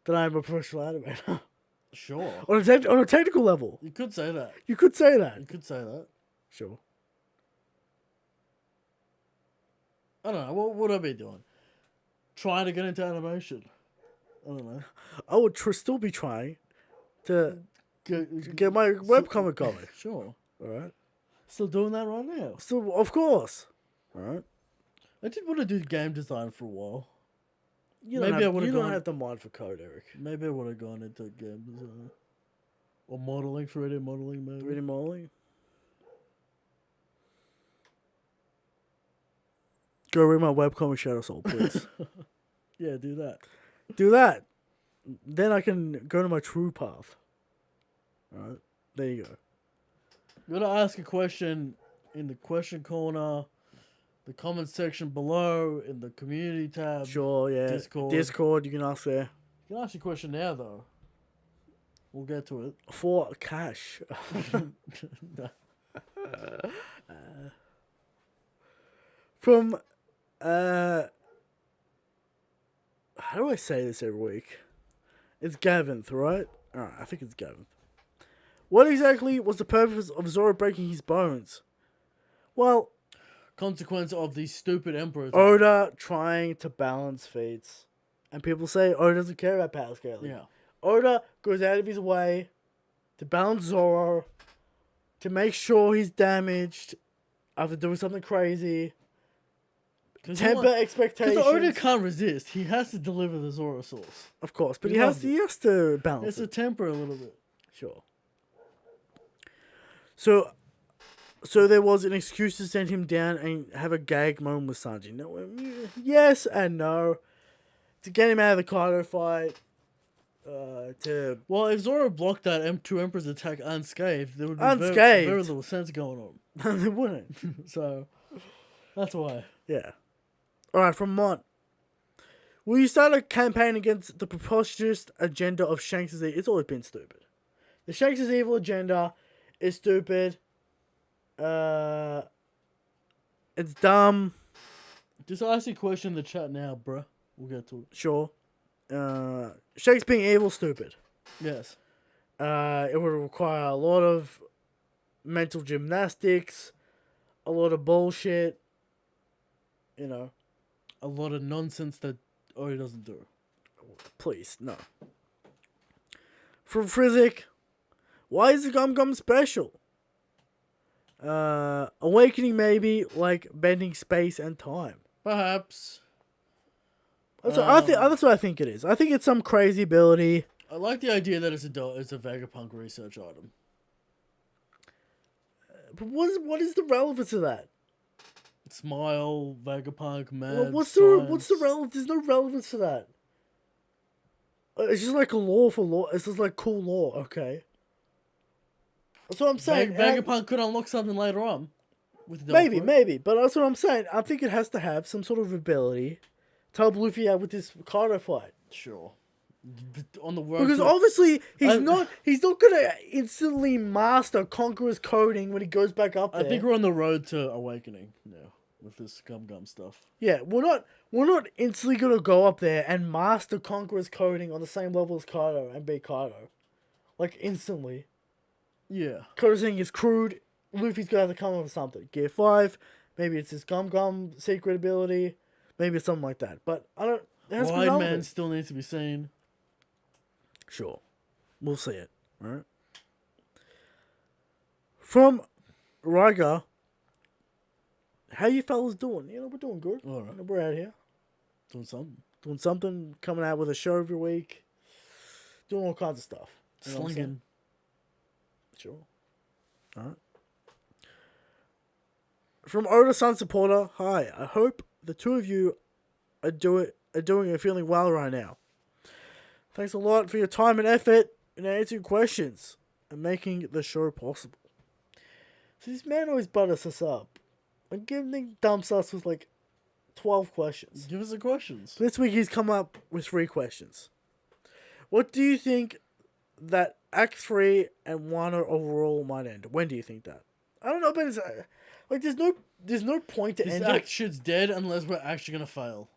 that I'm a professional animator. Sure. on a technical level. You could say that. You could say that. You could say that. Sure. I don't know. What would I be doing? Trying to get into animation. I don't know. I would still be trying to get my webcomic going. Sure. Alright. Still doing that right now. Still, of course. Alright. I did want to do game design for a while. You Maybe I would've don't gone- have the mind for code, Eric. Maybe I would have gone into game design. Or modeling, 3D modeling, maybe. 3D modeling. Go read my webcomic Shadow Soul, please. Yeah, do that. Do that. Then I can go to my true path. Alright. There you go. You gotta ask a question in the question corner, the comment section below, in the community tab. Sure, yeah. Discord. Discord, you can ask there. You can ask your question now, though. We'll get to it. For cash. From, how do I say this every week? It's Gavinth, right? Alright, I think it's Gavinth. What exactly was the purpose of Zoro breaking his bones? Well, Consequence of the stupid emperor. Oda trying to balance fates. And people say Oda doesn't care about power scaling. Yeah. Oda goes out of his way to balance Zoro, to make sure he's damaged after doing something crazy. Temper expectations. Because Oda can't resist. He has to deliver the Zoro sauce. Of course, but he has to balance It's a temper a little bit. Sure. So there was an excuse to send him down and have a gag moment with Sanji. No, yes and no. To get him out of the Kaido fight. Well, if Zoro blocked that two Emperor's attack unscathed, there would be very little sense going on. They wouldn't. So, that's why. Yeah. Alright, from Mont. Will you start a campaign against the preposterous agenda of Shanks' evil? It's always been stupid. The Shanks' evil agenda is stupid. It's dumb. Just ask a question in the chat now, bruh. We'll get to it. Sure. Shanks being evil, stupid. Yes. It would require a lot of mental gymnastics, a lot of bullshit, you know. A lot of nonsense that Oda doesn't do. Please, no. From Frizik, why is the Gum Gum special? Awakening maybe, like bending space and time. Perhaps. That's what I think it is. I think it's some crazy ability. I like the idea that it's a Vegapunk research item. But what is the relevance of that? Smile, Vegapunk, mad. Well, what's the relevance? There's no relevance to that. It's just like a law for law. It's just like cool law, okay? That's what I'm saying. Vegapunk could unlock something later on. With maybe, but that's what I'm saying. I think it has to have some sort of ability to help Luffy out with this Kaido fight. Sure. On the road because obviously he's not gonna instantly master Conqueror's coding when he goes back up there. I think we're on the road to awakening now with this gum stuff. Yeah, we're not instantly gonna go up there and master Conqueror's coding on the same level as Kaido and beat Kaido, like instantly. Yeah, Kaido's saying is crude. Luffy's gonna have to come up with something. Gear 5, maybe it's his gum secret ability, maybe it's something like that. But I don't. Wide Man still needs to be seen. Sure. We'll see it. Alright. From Riga. How you fellas doing? You know, we're doing good. Alright. You know, we're out here. Doing something. Doing something. Coming out with a show every week. Doing all kinds of stuff. You know Slinging. Sure. Alright. From Oda-san supporter. Hi. I hope the two of you are doing and feeling well right now. Thanks a lot for your time and effort in answering questions and making the show possible. So this man always butters us up. And giving dumps us with like 12 questions. Give us the questions. This week he's come up with 3 questions. What do you think that Act 3 and Wano overall might end? When do you think that? I don't know, but it's like there's no point to this end act it. shit's dead unless we're actually gonna fail.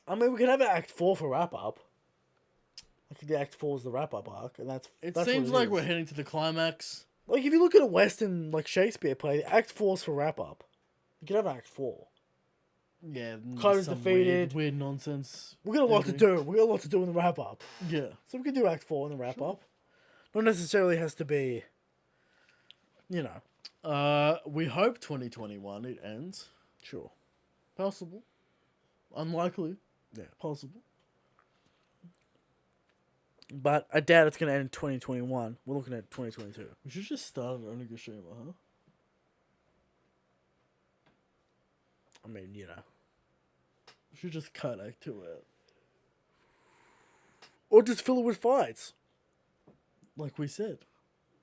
I mean, we could have an Act 4 for wrap up. I think the Act 4 is the wrap up arc, and that's. It that's seems what like we're heading to the climax. Like if you look at a Western like Shakespeare play, the Act 4 is for wrap up. You could have Act 4. Yeah, Kaido's defeated. Weird nonsense. We got a lot to do. We got a lot to do in the wrap up. Yeah, so we could do Act 4 in the wrap up. Not necessarily has to be. You know. We hope 2021 it ends. Sure. Possible. Unlikely. Yeah. Possible. But I doubt it's going to end in 2021. We're looking at 2022. We should just start at Onigashima, huh? I mean, you know. We should just cut Act 2 out. Or just fill it with fights. Like we said.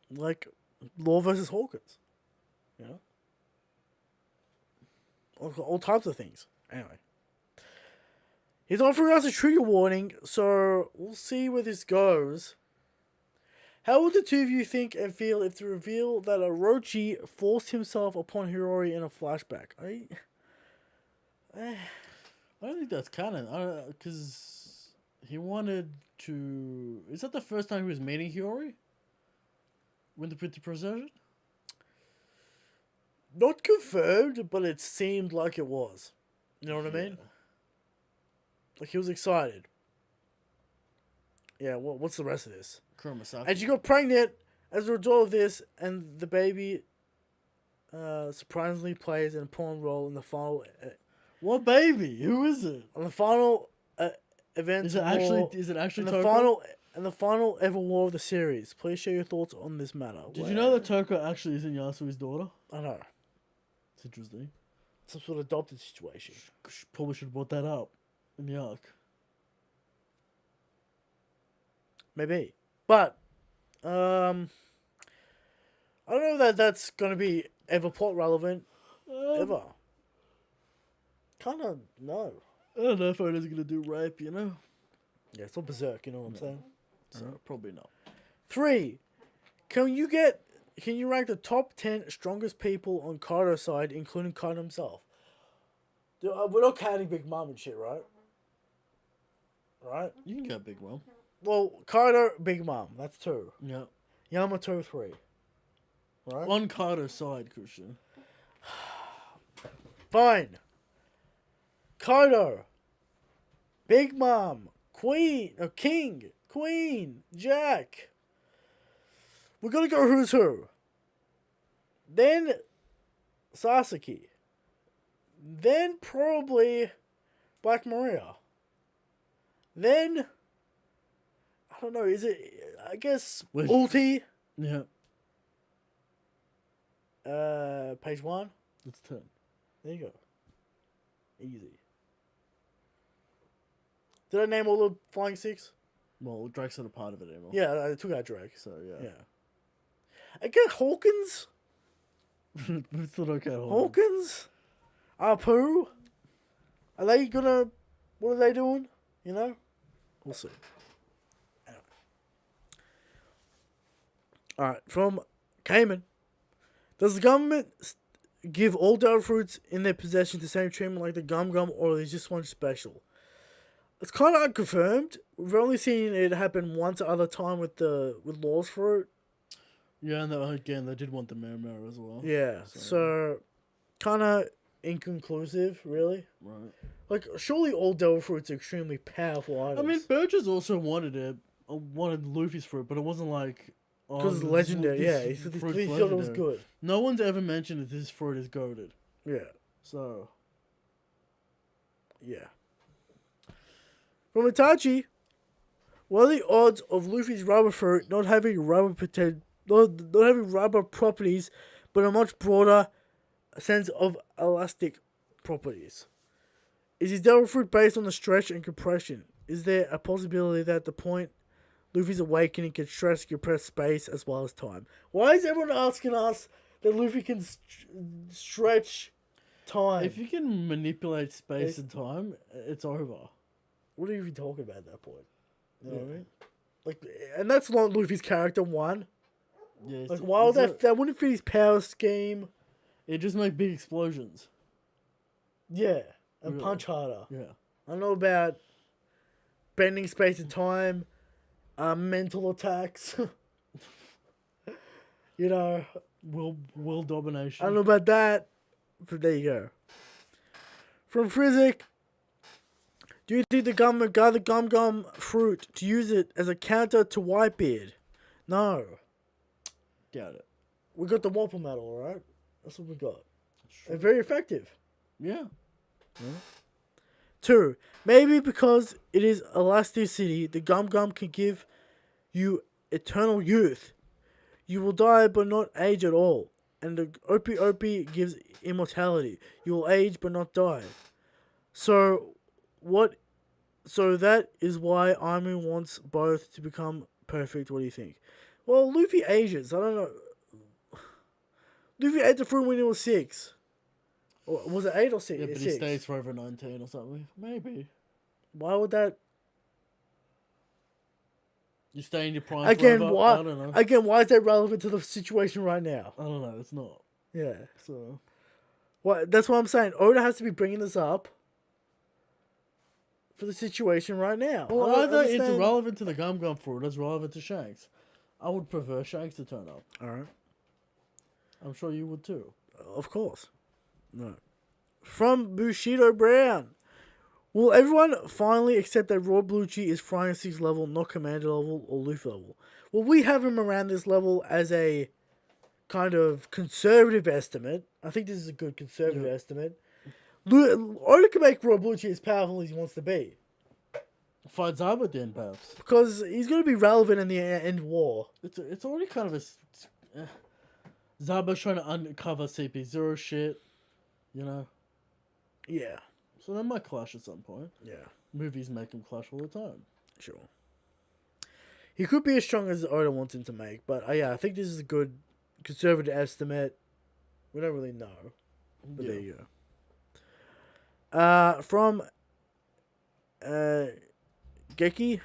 Like Law versus Hawkins. You know? All types of things. Anyway. He's offering us a trigger warning, so we'll see where this goes. How would the two of you think and feel if the reveal that Orochi forced himself upon Hirori in a flashback? I don't think that's canon. Because he wanted to. Is that the first time he was meeting Hiyori? With the procession? Not confirmed, but it seemed like it was. You know what I mean? Like he was excited. Yeah, what's the rest of this? Kuromasaki. And she got pregnant as a result of this, and the baby surprisingly plays an important role in the final. What baby? Who is it? On the final event. Is it actually the Toko? the final ever war of the series? Please share your thoughts on this matter. Did you know that Toko actually isn't Yasuo's daughter? I know. It's interesting. Some sort of adopted situation. Probably should have brought that up in the arc. Maybe. But, I don't know that that's going to be ever plot relevant. Ever. Kind of, no. I don't know if Oda's going to do rape, you know? Yeah, it's not berserk, you know what I'm saying? So, probably not. 3. Can you rank the top 10 strongest people on Kaido's side, including Kaido himself? We're not counting Big Mom and shit, right? Right? You can go Big Mom. Well, Kaido, Big Mom. That's 2. Yeah. Yamato, 3. Right? On Kaido's side, Christian. Fine. Kaido. Big Mom. King. Queen. Jack. We're gonna go who's who. Then Sasaki. Then probably Black Maria. Then I don't know, is it I guess Ulti. Yeah. Page 1. That's 10. There you go. Easy. Did I name all the Flying Six? Well, Drake's not a part of it anymore. Yeah, I took out Drake. So, yeah. Again, Hawkins? It's not okay. Hawkins? Apu? Are they gonna... What are they doing? You know? We'll see. Anyway. Alright, from Cayman. Does the government give all devil fruits in their possession the same treatment like the Gum Gum, or is this one special? It's kind of unconfirmed. We've only seen it happen once other time with Law's fruit. Yeah, and again, they did want the Mirror as well. Yeah, so kind of inconclusive, really. Right. Like, surely all devil fruits are extremely powerful items. I mean, Burgess also wanted it. Wanted Luffy's fruit, but it wasn't like... Because it's legendary, yeah. He thought it was good. No one's ever mentioned that this fruit is goated. Yeah. So... Yeah. From Itachi, what are the odds of Luffy's rubber fruit not having rubber properties, but a much broader sense of elastic properties? Is his devil fruit based on the stretch and compression? Is there a possibility that at the point Luffy's awakening can stretch and compress space as well as time? Why is everyone asking us that Luffy can stretch time? If you can manipulate space and time, it's over. What are you even talking about at that point? You know what I mean? Like, and that's not Luffy's character one. Yeah, like, why would that wouldn't fit his power scheme? It just make big explosions. Yeah, and punch harder. Yeah, I know about bending space and time, mental attacks. You know, will domination. I don't know about that, but there you go. From Frizik. Do you think the government got the Gum Gum fruit to use it as a counter to Whitebeard? No. Doubt it. We got the Whopper medal, alright? That's what we got. They're very effective. Yeah. 2. Maybe because it is elasticity, the Gum Gum can give you eternal youth. You will die but not age at all. And the Opie Opie gives immortality. You will age but not die. So that is why Armin wants both to become perfect. What do you think? Well, Luffy ages. I don't know. Luffy ate the fruit when he was 6. Or was it 8 or 6? Yeah, but 6. he stays for over 19 or something. Maybe. Why would that... You stay in your prime Again, forever? why? I don't know. Again, why is that relevant to the situation right now? I don't know. It's not. Yeah. So That's what I'm saying. Oda has to be bringing this up for the situation right now. well, I don't either it's understand- relevant to the Gum Fruit, or it's relevant to Shanks. I would prefer Shanks to turn up. All right. I'm sure you would too. Of course. No. From Bushido Brown. Will everyone finally accept that Rob Lucci is Flying 6 level, not Commander level or Luffy level? Well, we have him around this level as a kind of conservative estimate. I think this is a good conservative estimate. Oda can make Rob Lucci as powerful as he wants to be. Fight Zaba then, perhaps. Because he's going to be relevant in the end war. It's already kind of a... Zaba's trying to uncover CP0 shit, you know? Yeah. So they might clash at some point. Yeah. Movies make them clash all the time. Sure. He could be as strong as Oda wants him to make, but yeah, I think this is a good conservative estimate. We don't really know. But there you go. From Geki.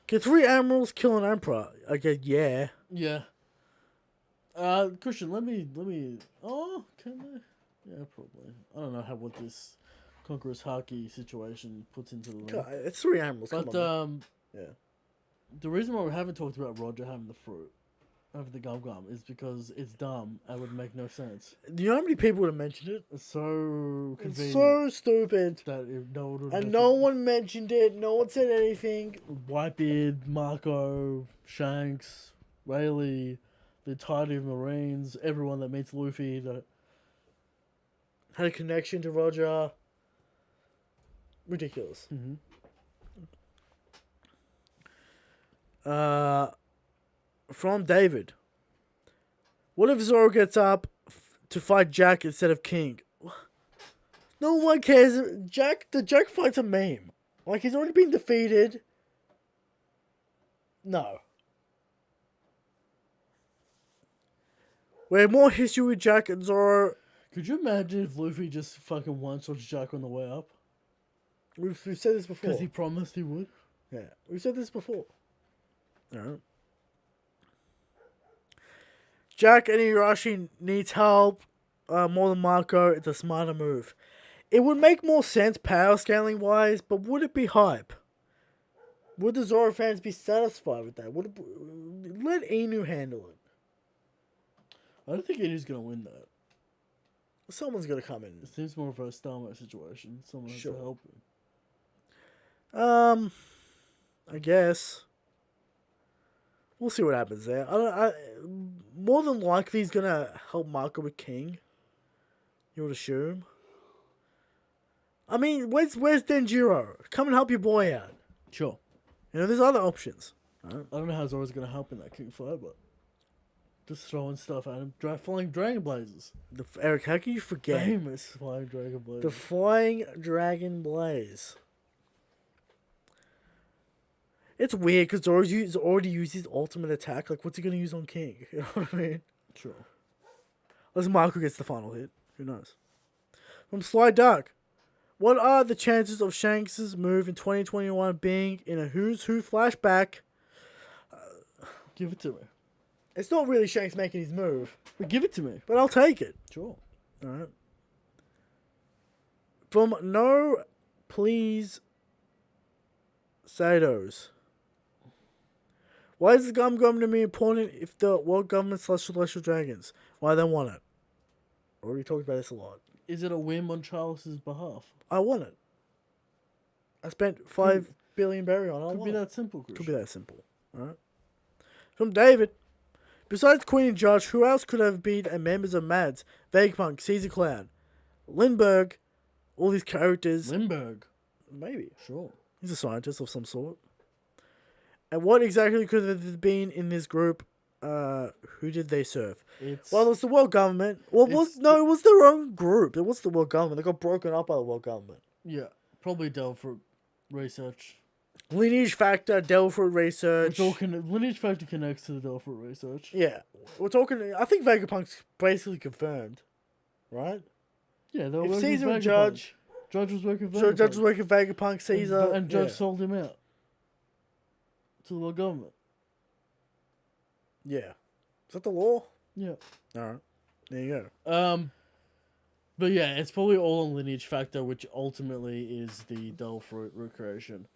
Can 3 admirals kill an emperor? I guess yeah. Yeah. Christian, let me. Oh, can they? Yeah, probably. I don't know what this Conqueror's Haki situation puts into the ring. It's 3 admirals. But yeah. The reason why we haven't talked about Roger having the fruit over the gum is because it's dumb and would make no sense. Do you know how many people would have mentioned it? It's so convenient. It's so stupid. That if no one would and no one mentioned it. No one said anything. Whitebeard, Marco, Shanks, Rayleigh, the entirety of Marines, everyone that meets Luffy that had a connection to Roger. Ridiculous. Mm-hmm. From David. What if Zoro gets up to fight Jack instead of King? No one cares. The Jack fight's a meme. Like, he's already been defeated. No. We have more history with Jack and Zoro. Could you imagine if Luffy just fucking one-shots Jack on the way up? We've said this before. Because he promised he would? Yeah, we've said this before. Alright. Jack and Orochi needs help more than Marco. It's a smarter move. It would make more sense power scaling wise, but would it be hype? Would the Zoro fans be satisfied with that? Let Inu handle it. I don't think Inu's going to win that. Someone's got to come in. It seems more of a Starmite situation. Someone has to help him. I guess. We'll see what happens there. More than likely, he's going to help Marco with King. You would assume. I mean, where's Denjiro? Come and help your boy out. Sure. You know, there's other options. I don't know how Zoro's going to help in that King fight, but just throwing stuff at him. Flying Dragon Blazes. Eric, how can you forget? Famous Flying Dragon Blaze. The Flying Dragon Blaze. It's weird because Zoro's already used his ultimate attack. Like, what's he going to use on King? You know what I mean? Sure. Unless Marco gets the final hit. Who knows? From Sly Duck. What are the chances of Shanks' move in 2021 being in a Who's Who flashback? Give it to me. It's not really Shanks making his move. But give it to me. But I'll take it. Sure. Alright. From No Please Sados. Why is the Gum to be important if the world government / celestial dragons? Why they want it? Already talked about this a lot. Is it a whim on Charles's behalf? I want it. I spent 5 billion berry on it. Could be that simple, Christian. Could be that simple. Alright. From David. Besides Queen and Judge, who else could have been members of Mads, Vegapunk, Caesar Clown, Lindbergh, all these characters? Lindbergh. Maybe. Sure. He's a scientist of some sort. And what exactly could have been in this group? Who did they serve? Well, it was the world government. Well, it was their own group. It was the world government. They got broken up by the world government. Yeah. Probably Delphi research. Lineage Factor, Delphi research. Lineage Factor connects to the Delphi research. Yeah. We're talking... I think Vegapunk's basically confirmed. Right? Yeah, they were if working Caesar with and Judge was working with Vegapunk. Judge was working with Vegapunk, Caesar... And Judge sold him out. to the world government. Yeah. Is that the law? Yeah. Alright. There you go. But yeah, it's probably all a lineage factor, which ultimately is the dull fruit recreation.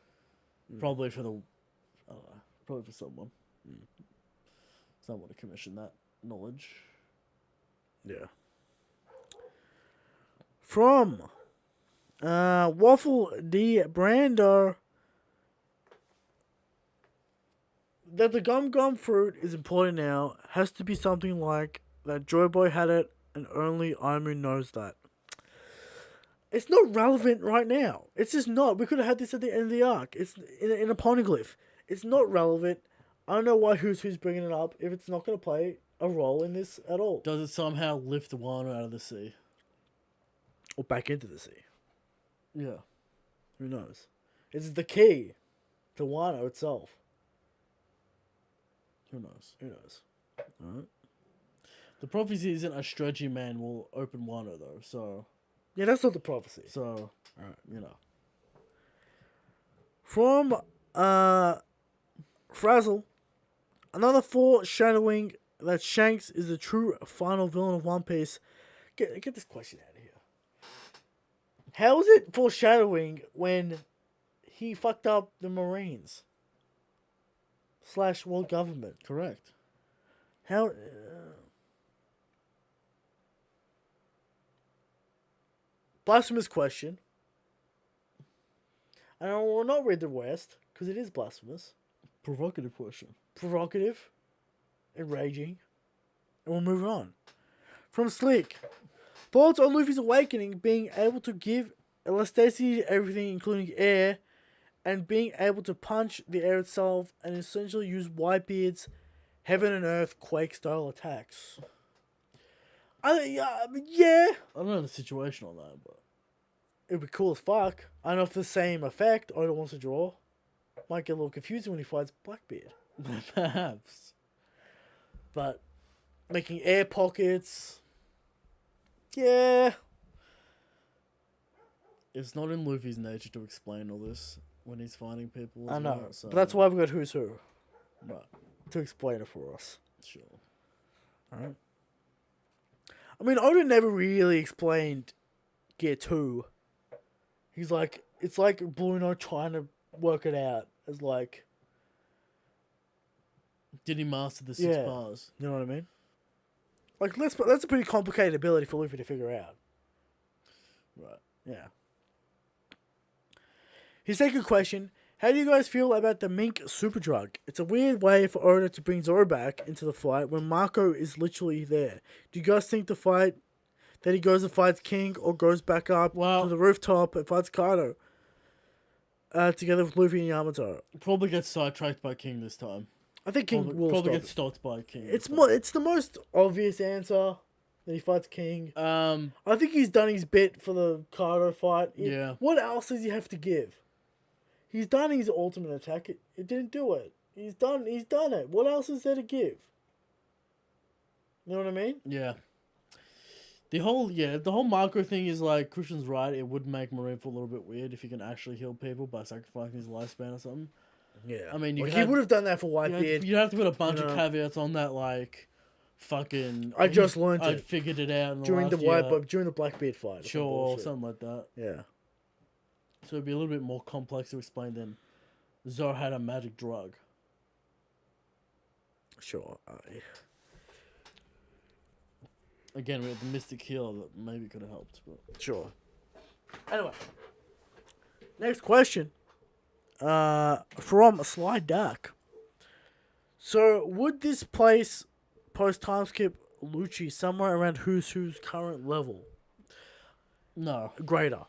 Probably for the, I don't know, probably for someone. Someone to commission that knowledge. Yeah. From Waffle D Brando, that the gum gum fruit is important now has to be something like that Joy Boy had it and only Aimu knows that. It's not relevant right now. It's just not. We could have had this at the end of the arc. It's in a poneglyph. It's not relevant. I don't know why who's bringing it up if it's not going to play a role in this at all. Does it somehow lift Wano out of the sea? Or back into the sea. Yeah. Who knows? It's the key to Wano itself. Who knows? Who knows? Alright. The prophecy isn't a stretchy man will open Wano though, so Yeah, that's not the prophecy. so Alright. you know. From Frazzle, another foreshadowing that Shanks is the true final villain of One Piece. Get this question out of here. How is it foreshadowing when he fucked up the Marines / world government? Correct. How? Blasphemous question. And I will not read the rest because it is blasphemous. Provocative question. Provocative, enraging, and we'll move on. From Slick, thoughts on Luffy's awakening being able to give elasticity to everything, including air, and being able to punch the air itself and essentially use Whitebeard's heaven and earth quake style attacks. Yeah. I don't know the situation on that, but It'd be cool as fuck. I don't know if the same effect Oda wants to draw. Might get a little confusing when he fights Blackbeard. perhaps. But making air pockets. Yeah. It's not in Luffy's nature to explain all this when he's finding people. I know. Well, so, But that's why we've got Who's Who. Right. To explain it for us. Sure. Alright. I mean, Oda never really explained Gear 2. He's like, it's like Bruno trying to work it out as like, Did he master the six Yeah. bars? you know what I mean? Like, that's a pretty complicated ability for Luffy to figure out. Right. Yeah. His second question, how do you guys feel about the mink super drug? It's a weird way for Oda to bring Zoro back into the fight when Marco is literally there. Do you guys think the fight that he goes and fights King or goes back up to the rooftop and fights Kaido together with Luffy and Yamato? Probably gets sidetracked by King this time. I think King will probably stop gets it. stopped by King. It's the most obvious answer that he fights King. I think he's done his bit for the Kaido fight. Yeah. What else does he have to give? He's done his ultimate attack. It didn't do it. He's done it. What else is there to give? You know what I mean? Yeah. The whole Marco thing is like, Christian's right, it would make Marineford a little bit weird if he can actually heal people by sacrificing his lifespan or something. Yeah. I mean, he would have done that for Whitebeard. You'd have to put a bunch of caveats on that, like, fucking... I just learned I it. figured it out during the Blackbeard fight. Sure, something like that. Yeah. So it'd be a little bit more complex to explain than Zoro had a magic drug. Sure. Again, we had the Mystic Healer that maybe could have helped. But Sure. Anyway. Next question. From Sly Dark. So, would this place post time skip Lucci somewhere around Who's current level? No. Greater.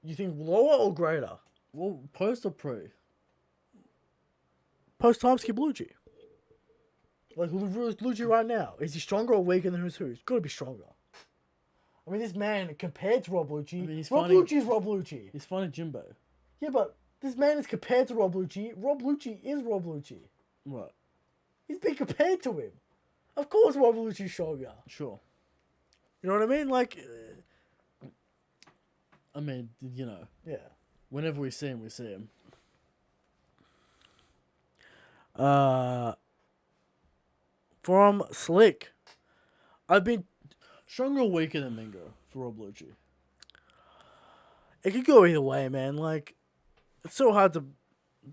You think lower or greater? Well, post or pre? Post time skip Lucci. Like, Lucci right now. Is he stronger or weaker than Who's Who? He's got to be stronger. I mean, this man, compared to Rob Lucci... I mean, Lucci is Rob Lucci. He's finding Jinbe. Yeah, but this man is compared to Rob Lucci. Rob Lucci is Rob Lucci. Right. He's being compared to him. Of course Rob Lucci's stronger. Sure. You know what I mean? Like... I mean, you know. Yeah. Whenever we see him, we see him. From Slick. I've been... Stronger or weaker than Mingo for Rob Lucci? It could go either way, man. Like, it's so hard to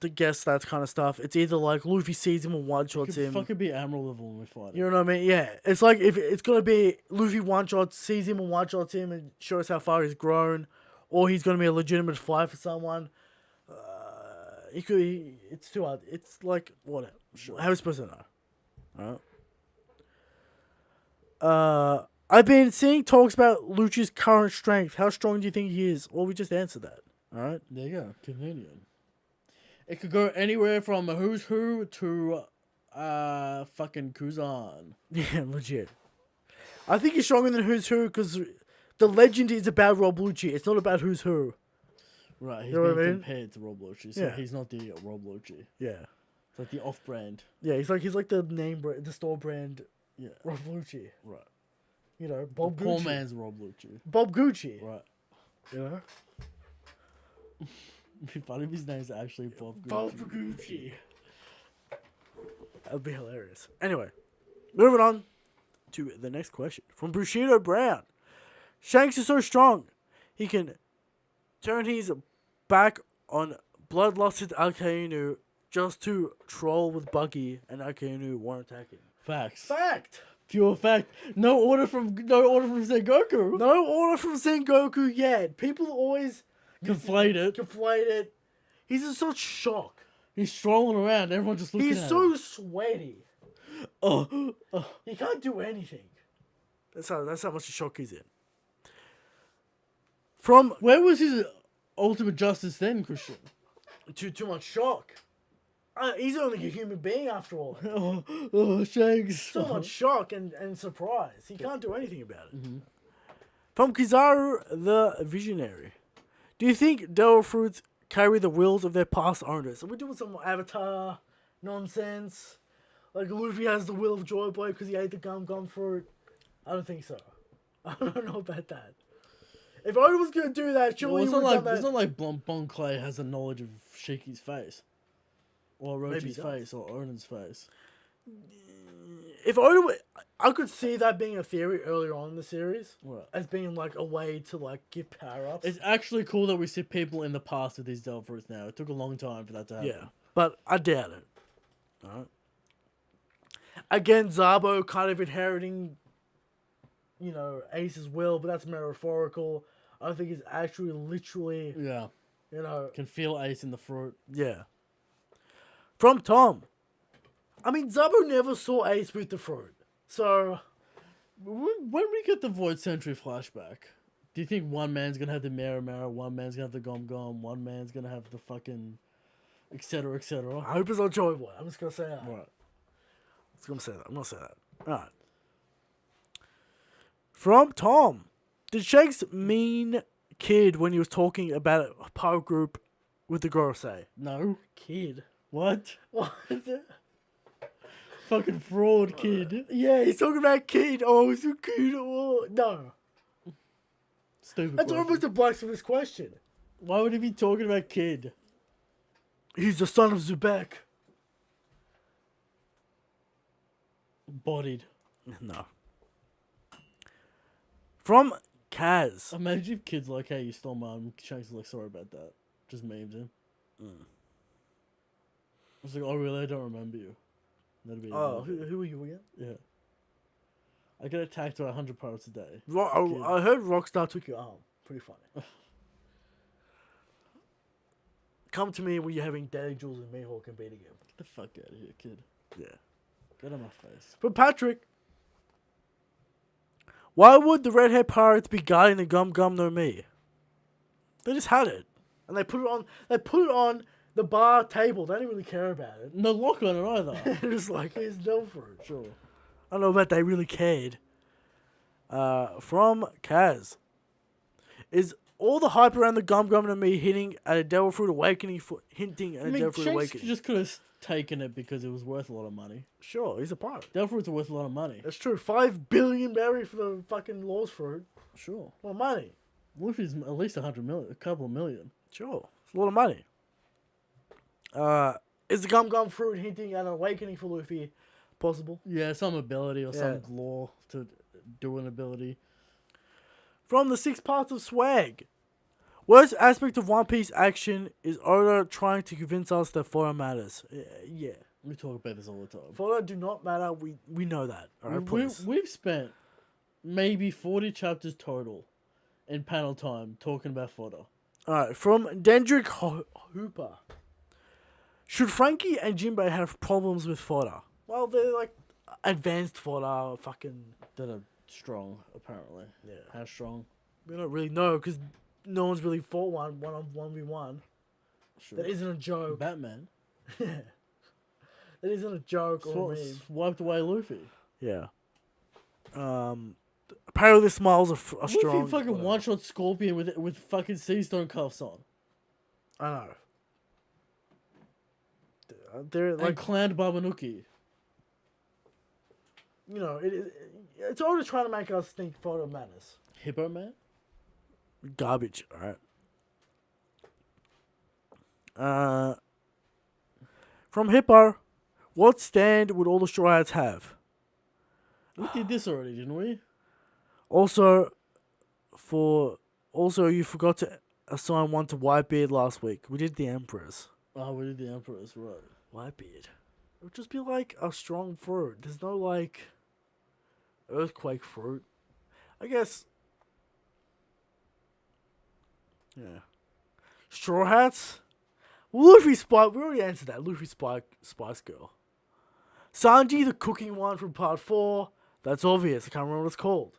guess that kind of stuff. It's either like Luffy sees him and one-shots Could him. fucking be Admiral level when we fight him. You know what I mean? Yeah. It's like if it's going to be Luffy one-shots, sees him and one-shots him and shows how far he's grown, or he's going to be a legitimate fight for someone. It's too hard. It's like, whatever. Sure. How are we supposed to know? Alright. I've been seeing talks about Lucci's current strength. How strong do you think he is? Well, we just answered that. Alright? There you go. Convenient. It could go anywhere from a who's who to fucking Kuzan. Yeah, legit. I think he's stronger than Who's Who because the legend is about Rob Lucci. It's not about Who's Who. Right, he's You know what I being mean? compared to Rob Lucci, so Yeah. he's not the Rob Lucci. Yeah. It's like the off-brand. Yeah, he's like the name brand, the store brand Yeah. Rob Lucci. Right. You know, Bob Poor Gucci. man's Rob Lucci. Bob Gucci. Right. You know? It'd be funny if his name's actually Bob Gucci. Bob Gucci. That would be hilarious. Anyway, moving on to the next question from Bushido Brown. Shanks is so strong, he can turn his back on bloodlusted Akainu just to troll with Buggy, and Akainu won't attack him. Facts. Fact. Pure fact. No order from Sengoku. No order from Sengoku yet. People always Conflate it. conflate it. He's in such shock. He's strolling around. Everyone just looking He's at so him. sweaty. Oh. He can't do anything. That's how much shock he's in. From Where was his ultimate justice then, Christian? too much shock. He's only a human being after all. Shanks. So much shock and surprise. He can't do anything about it. Mm-hmm. From Kizaru the Visionary. Do you think Devil Fruits carry the wills of their past owners? So we're doing some Avatar nonsense. Like Luffy has the will of Joy Boy because he ate the gum fruit. I don't think so. I don't know about that. If Oda was going to do that, surely Well, he would have done that. it's not like Bon Clay has a knowledge of Shiki's face. Or Maybe Orochi's he does. face, or Onen's face. If Oda, I could see that being a theory earlier on in the series. Right. As being like a way to like give power-ups. It's actually cool that we see people in the past with these Devil Fruits now. It took a long time for that to happen. Yeah, but I doubt it. Alright. Again, Zabo kind of inheriting, Ace's will, but that's metaphorical. I don't think he's actually literally, Yeah. Can feel Ace in the fruit. Yeah. From Tom. I mean, Zabo never saw Ace with the fruit. So, When we get the Void Century flashback, do you think one man's gonna have the Mara, one man's gonna have the Gom, one man's gonna have the fucking etc. etc.? I hope it's not Joy Boy. I'm just going to say that. Right. I'm going to say that. Alright. From Tom. Did Shanks mean kid when he was talking about a power group with the girl say? No. Kid. What? What? Fucking fraud, kid. Yeah, he's talking about kid. Oh, it's a kid. Oh. No. Stupid That's question. almost a blasphemous question. Why would he be talking about kid? He's the son of Zubek. Bodied. No. From Kaz. Imagine if kids like, hey, you stole mine. Shanks is like, sorry about that. Just memes him. It's like, oh really? I don't remember you. That'd be Oh, who are you again? yeah. I get attacked by 100 pirates a day. I heard Rockstar took your arm. Pretty funny. Come to me when you're having Daddy Jules and Mihawk and beat again. Get the fuck out of here, kid. Yeah. Get on my face. From Patrick. Why would the redhead pirates be guarding the Gum No Mi? They just had it. And they put it on the bar table. They didn't really care about it. No lock on it either. It was like, here's no fruit. Sure. I don't know about they really cared. From Kaz. Is all the hype around the Gum No Mi hinting at a Devil Fruit Awakening hinting at a Devil Fruit Shanks Awakening? just could have taken it because it was worth a lot of money. Sure, he's a pirate. Devil Fruits are worth a lot of money. That's true. 5 billion berry for the fucking Law's Fruit. Sure. A lot of money. Luffy's at least 100 million, a couple of million. Sure. It's a lot of money. Is the Gum Gum Fruit hinting at an awakening for Luffy possible? Yeah, some ability or some law to do an ability. From the 6 parts of Swag. Worst aspect of One Piece action is Oda trying to convince us that photo matters. Yeah. We talk about this all the time. Photo do not matter. We know that. All right, please. We've spent maybe 40 chapters total in panel time talking about photo. Alright, from Dendrick Hooper. Should Frankie and Jinbe have problems with fodder? Well, they're like advanced fodder, fucking... That are strong, apparently. Yeah. How strong? We don't really know, because no one's really fought one on 1v1. Sure. That isn't a joke. Batman. That isn't a joke or a meme. Wiped away Luffy. Yeah. Apparently the smiles are strong. Luffy fucking one-shot Scorpion with fucking sea stone cuffs on. I know. They're like... And clowned Babanuki. You know, it's always trying to make us think photo matters. Hippo Man? Garbage, alright. From Hippo, what stand would all the Straw Hats have? We did this already, didn't we? Also, you forgot to assign one to Whitebeard last week. We did the Emperors. Oh, we did the Emperors, right. Whitebeard. It would just be like a strong fruit. There's no like earthquake fruit. I guess. Yeah. Straw Hats? Luffy Spike. We already answered that. Luffy Spice Girl. Sanji, the cooking one from part 4. That's obvious. I can't remember what it's called.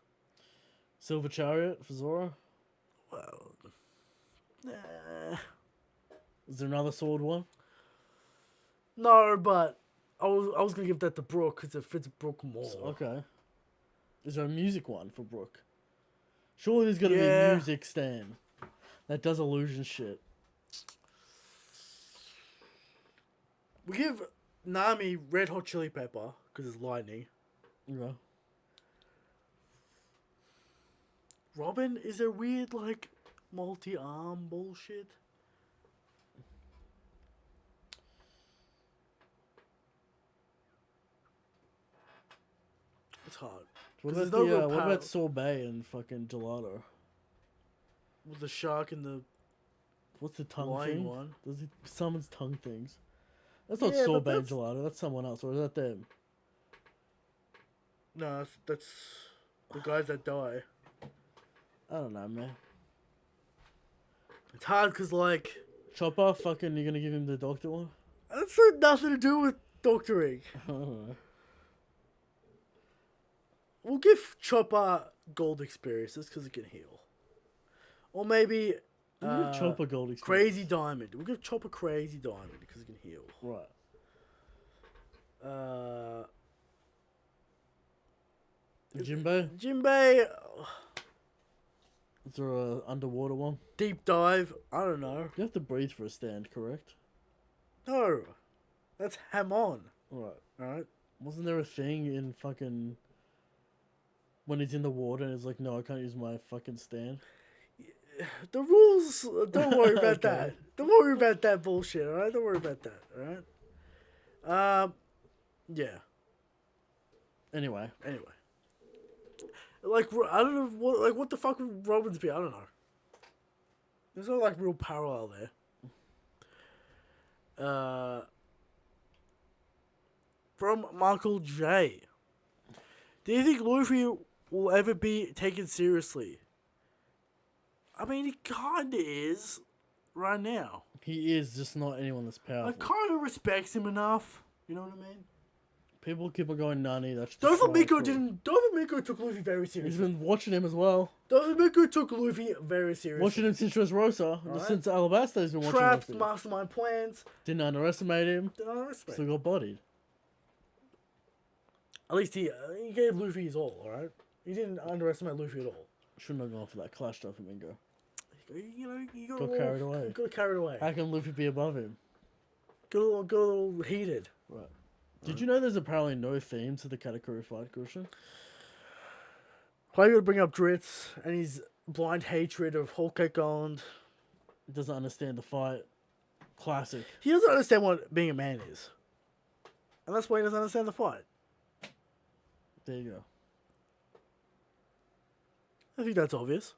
Silver Chariot for Zoro? Well. Is there another sword one? No, but I was going to give that to Brooke because it fits Brooke more. Okay. Is there a music one for Brooke? Surely there's going to be a music stand that does illusion shit. We give Nami Red Hot Chili Pepper because it's lightning. Yeah. Robin, is there weird, like, multi-arm bullshit? It's hard. What about Sorbet and fucking Gelato? With the shark and the... What's the tongue lying thing? one? Does he summons tongue things? That's not Yeah, Sorbet and Gelato. That's someone else. Or is that them? No, that's the guys that die. I don't know, man. It's hard because, like... Chopper, fucking, you're gonna give him the doctor one? That's got nothing to do with doctoring. I don't know. We'll give Chopper gold experiences because it can heal. Or maybe... We'll give Chopper gold experience. Crazy Diamond. We'll give Chopper Crazy Diamond because it can heal. Right. Jinbe... Is there a underwater one? Deep dive. I don't know. You have to breathe for a stand, correct? No. That's Hamon. Right. Alright. Wasn't there a thing in fucking... When he's in the water and it's like, no, I can't use my fucking stand? The rules... Don't worry about Okay. that. Don't worry about that bullshit, alright? Don't worry about that, alright? Yeah. Anyway. Like, I don't know, what the fuck would Robin's be? I don't know. There's no, like, real parallel there. From Michael J. Do you think Luffy will ever be taken seriously? I mean, he kinda is right now. He is just not anyone that's powerful. I kinda respects him enough. You know what I mean? People keep on going nani. That's Dofamiko took Luffy very He's seriously. been watching him as well. Dofamiko took Luffy very seriously. Watching him since Dressrosa. Right. Since Alabasta, he's been watching Traps, Luffy. mastermind plans. Didn't underestimate him. Did I respect? Still got bodied. At least he gave Luffy his all, alright? He didn't underestimate Luffy at all. Shouldn't have gone for that clash Doflamingo. You know, you Got carried away. Got carried away. How can Luffy be above him? Got a little heated. Right. Did you know there's apparently no theme to the Katakuri fight, Christian? Why you gotta bring up Dritz and his blind hatred of Whole Cake Island? He doesn't understand the fight. Classic. He doesn't understand what being a man is. And that's why he doesn't understand the fight. There you go. I think that's obvious.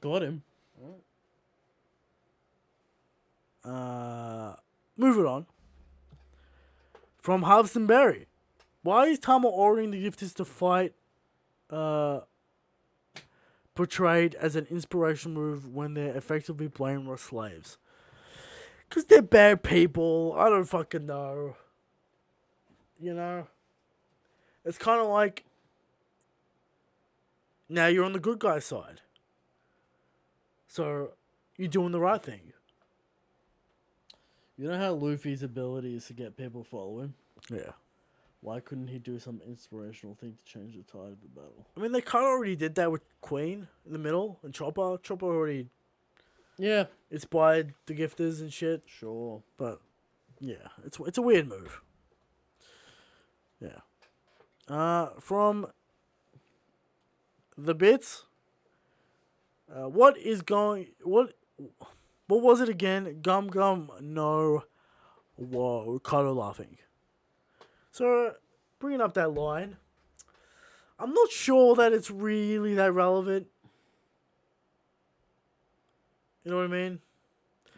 Got him. Moving on. From Harveston Berry. Why is Tama ordering the gifters to fight portrayed as an inspirational move when they're effectively blameless slaves? Because they're bad people. I don't fucking know. You know? It's kind of like, now you're on the good guy's side. So, you're doing the right thing. You know how Luffy's ability is to get people to follow him? Yeah. Why couldn't he do some inspirational thing to change the tide of the battle? I mean, they kind of already did that with Queen in the middle and Chopper. Chopper already inspired the gifters and shit. Sure. But, yeah, it's a weird move. Yeah. From the bits, what was it again? Gum Gum, no, whoa, Kaido laughing. So, bringing up that line, I'm not sure that it's really that relevant. You know what I mean?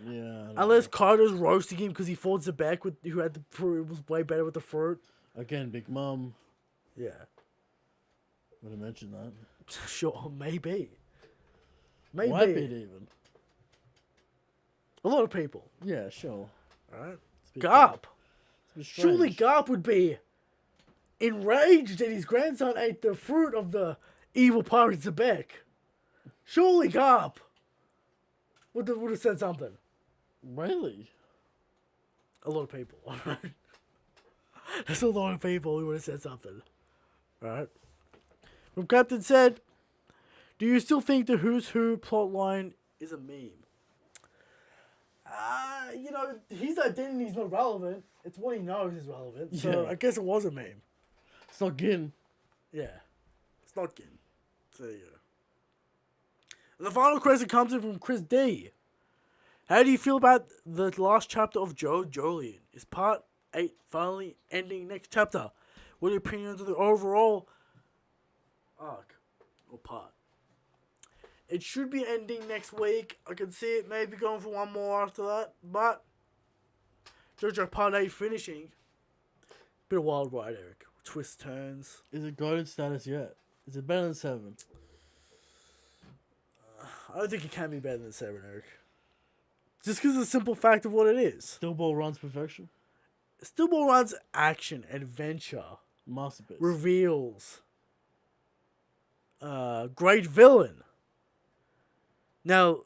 Yeah. Unless Kaido's roasting him because he fought Zebek who had the fruit, was way better with the fruit. Again, Big Mom. Yeah. Would have mentioned that. Sure, maybe. Might be even. A lot of people. Yeah, sure. Alright. It's Garp. strange. Surely Garp would be enraged that his grandson ate the fruit of the evil pirate Zebek. Surely Garp would have said something. Really? A lot of people. Alright. There's a lot of people who would have said something. Alright. From Captain said, do you still think the Who's Who plotline is a meme? You know, his identity is not relevant. It's what he knows is relevant. So Yeah. I guess it was a meme. It's not Gin. Yeah. It's not Gin. So there you go. And the final question comes in from Chris D. How do you feel about the last chapter of Joe Jolien? Is part 8 finally ending next chapter? What are your opinions of the overall arc or part? It should be ending next week. I can see it maybe going for one more after that. But JoJo Part 8 finishing. Bit of wild ride, Eric. Twists, turns. Is it golden status yet? Is it better than 7? I don't think it can be better than 7, Eric. Just because of the simple fact of what it is. Still ball runs perfection. Still Ball runs action, adventure, Masterpiece. reveals, great villain. Now,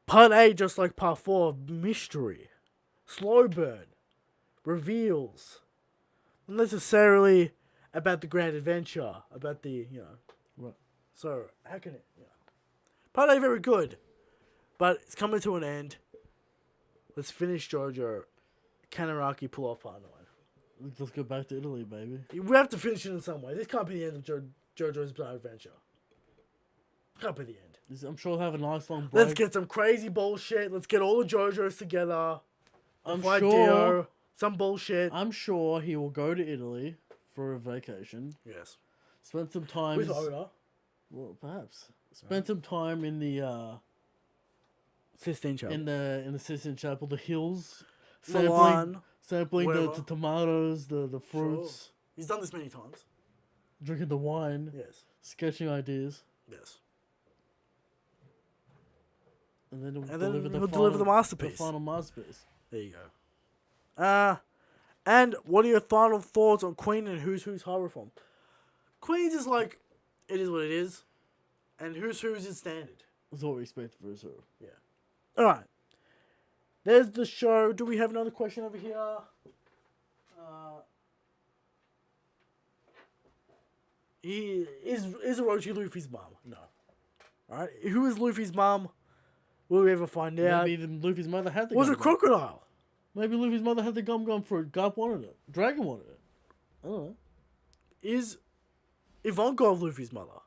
part 8, just like part 4, mystery, slow burn, reveals. Not necessarily about the grand adventure, about the, Right. So, how can it, Part 8 very good, but it's coming to an end. Let's finish JoJo. Can Araki pull off part 9? Let's go back to Italy, baby. We have to finish it in some way. This can't be the end of JoJo's Bizarre Adventure. Can't be the end. I'm sure they'll have a nice long break. Let's get some crazy bullshit. Let's get all the JoJos together. I'm Fight sure. Dio, some bullshit. I'm sure he will go to Italy for a vacation. Yes. Spend some time. With Oda. Well, perhaps spend some time in the Sistine Chapel. in the Sistine Chapel, the hills, Milan. sampling wherever. the tomatoes, the fruits, Sure. He's done this many times. drinking the wine, Yes. sketching ideas, Yes. and then he'll And deliver then the he'll final, deliver the masterpiece. The final masterpiece. There you go. And what are your final thoughts on Queen and Who's High Reform? Queen's is like, it is what it is. And Who's is standard. That's what we expect for us. Yeah. Alright. There's the show. Do we have another question over here? Is Orochi Luffy's mom? No. Alright. Who is Luffy's mom? Will we ever find out? Maybe Luffy's mother had the Was gum it gum. crocodile? Maybe Luffy's mother had the gum gum fruit. Garp wanted it. Dragon wanted it. I don't know. Is Ivankov Luffy's mother?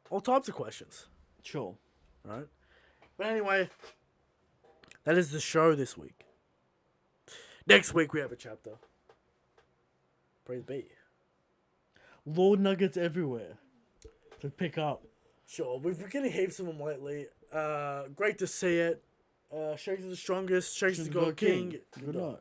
All types of questions. Sure. Right? But anyway, That is the show this week. Next week we have a chapter. Praise be. Lord nuggets everywhere to pick up. Sure, we've been getting heaps of them lately. Great to see it. Shanks is the strongest. Shanks is the God King. Good night.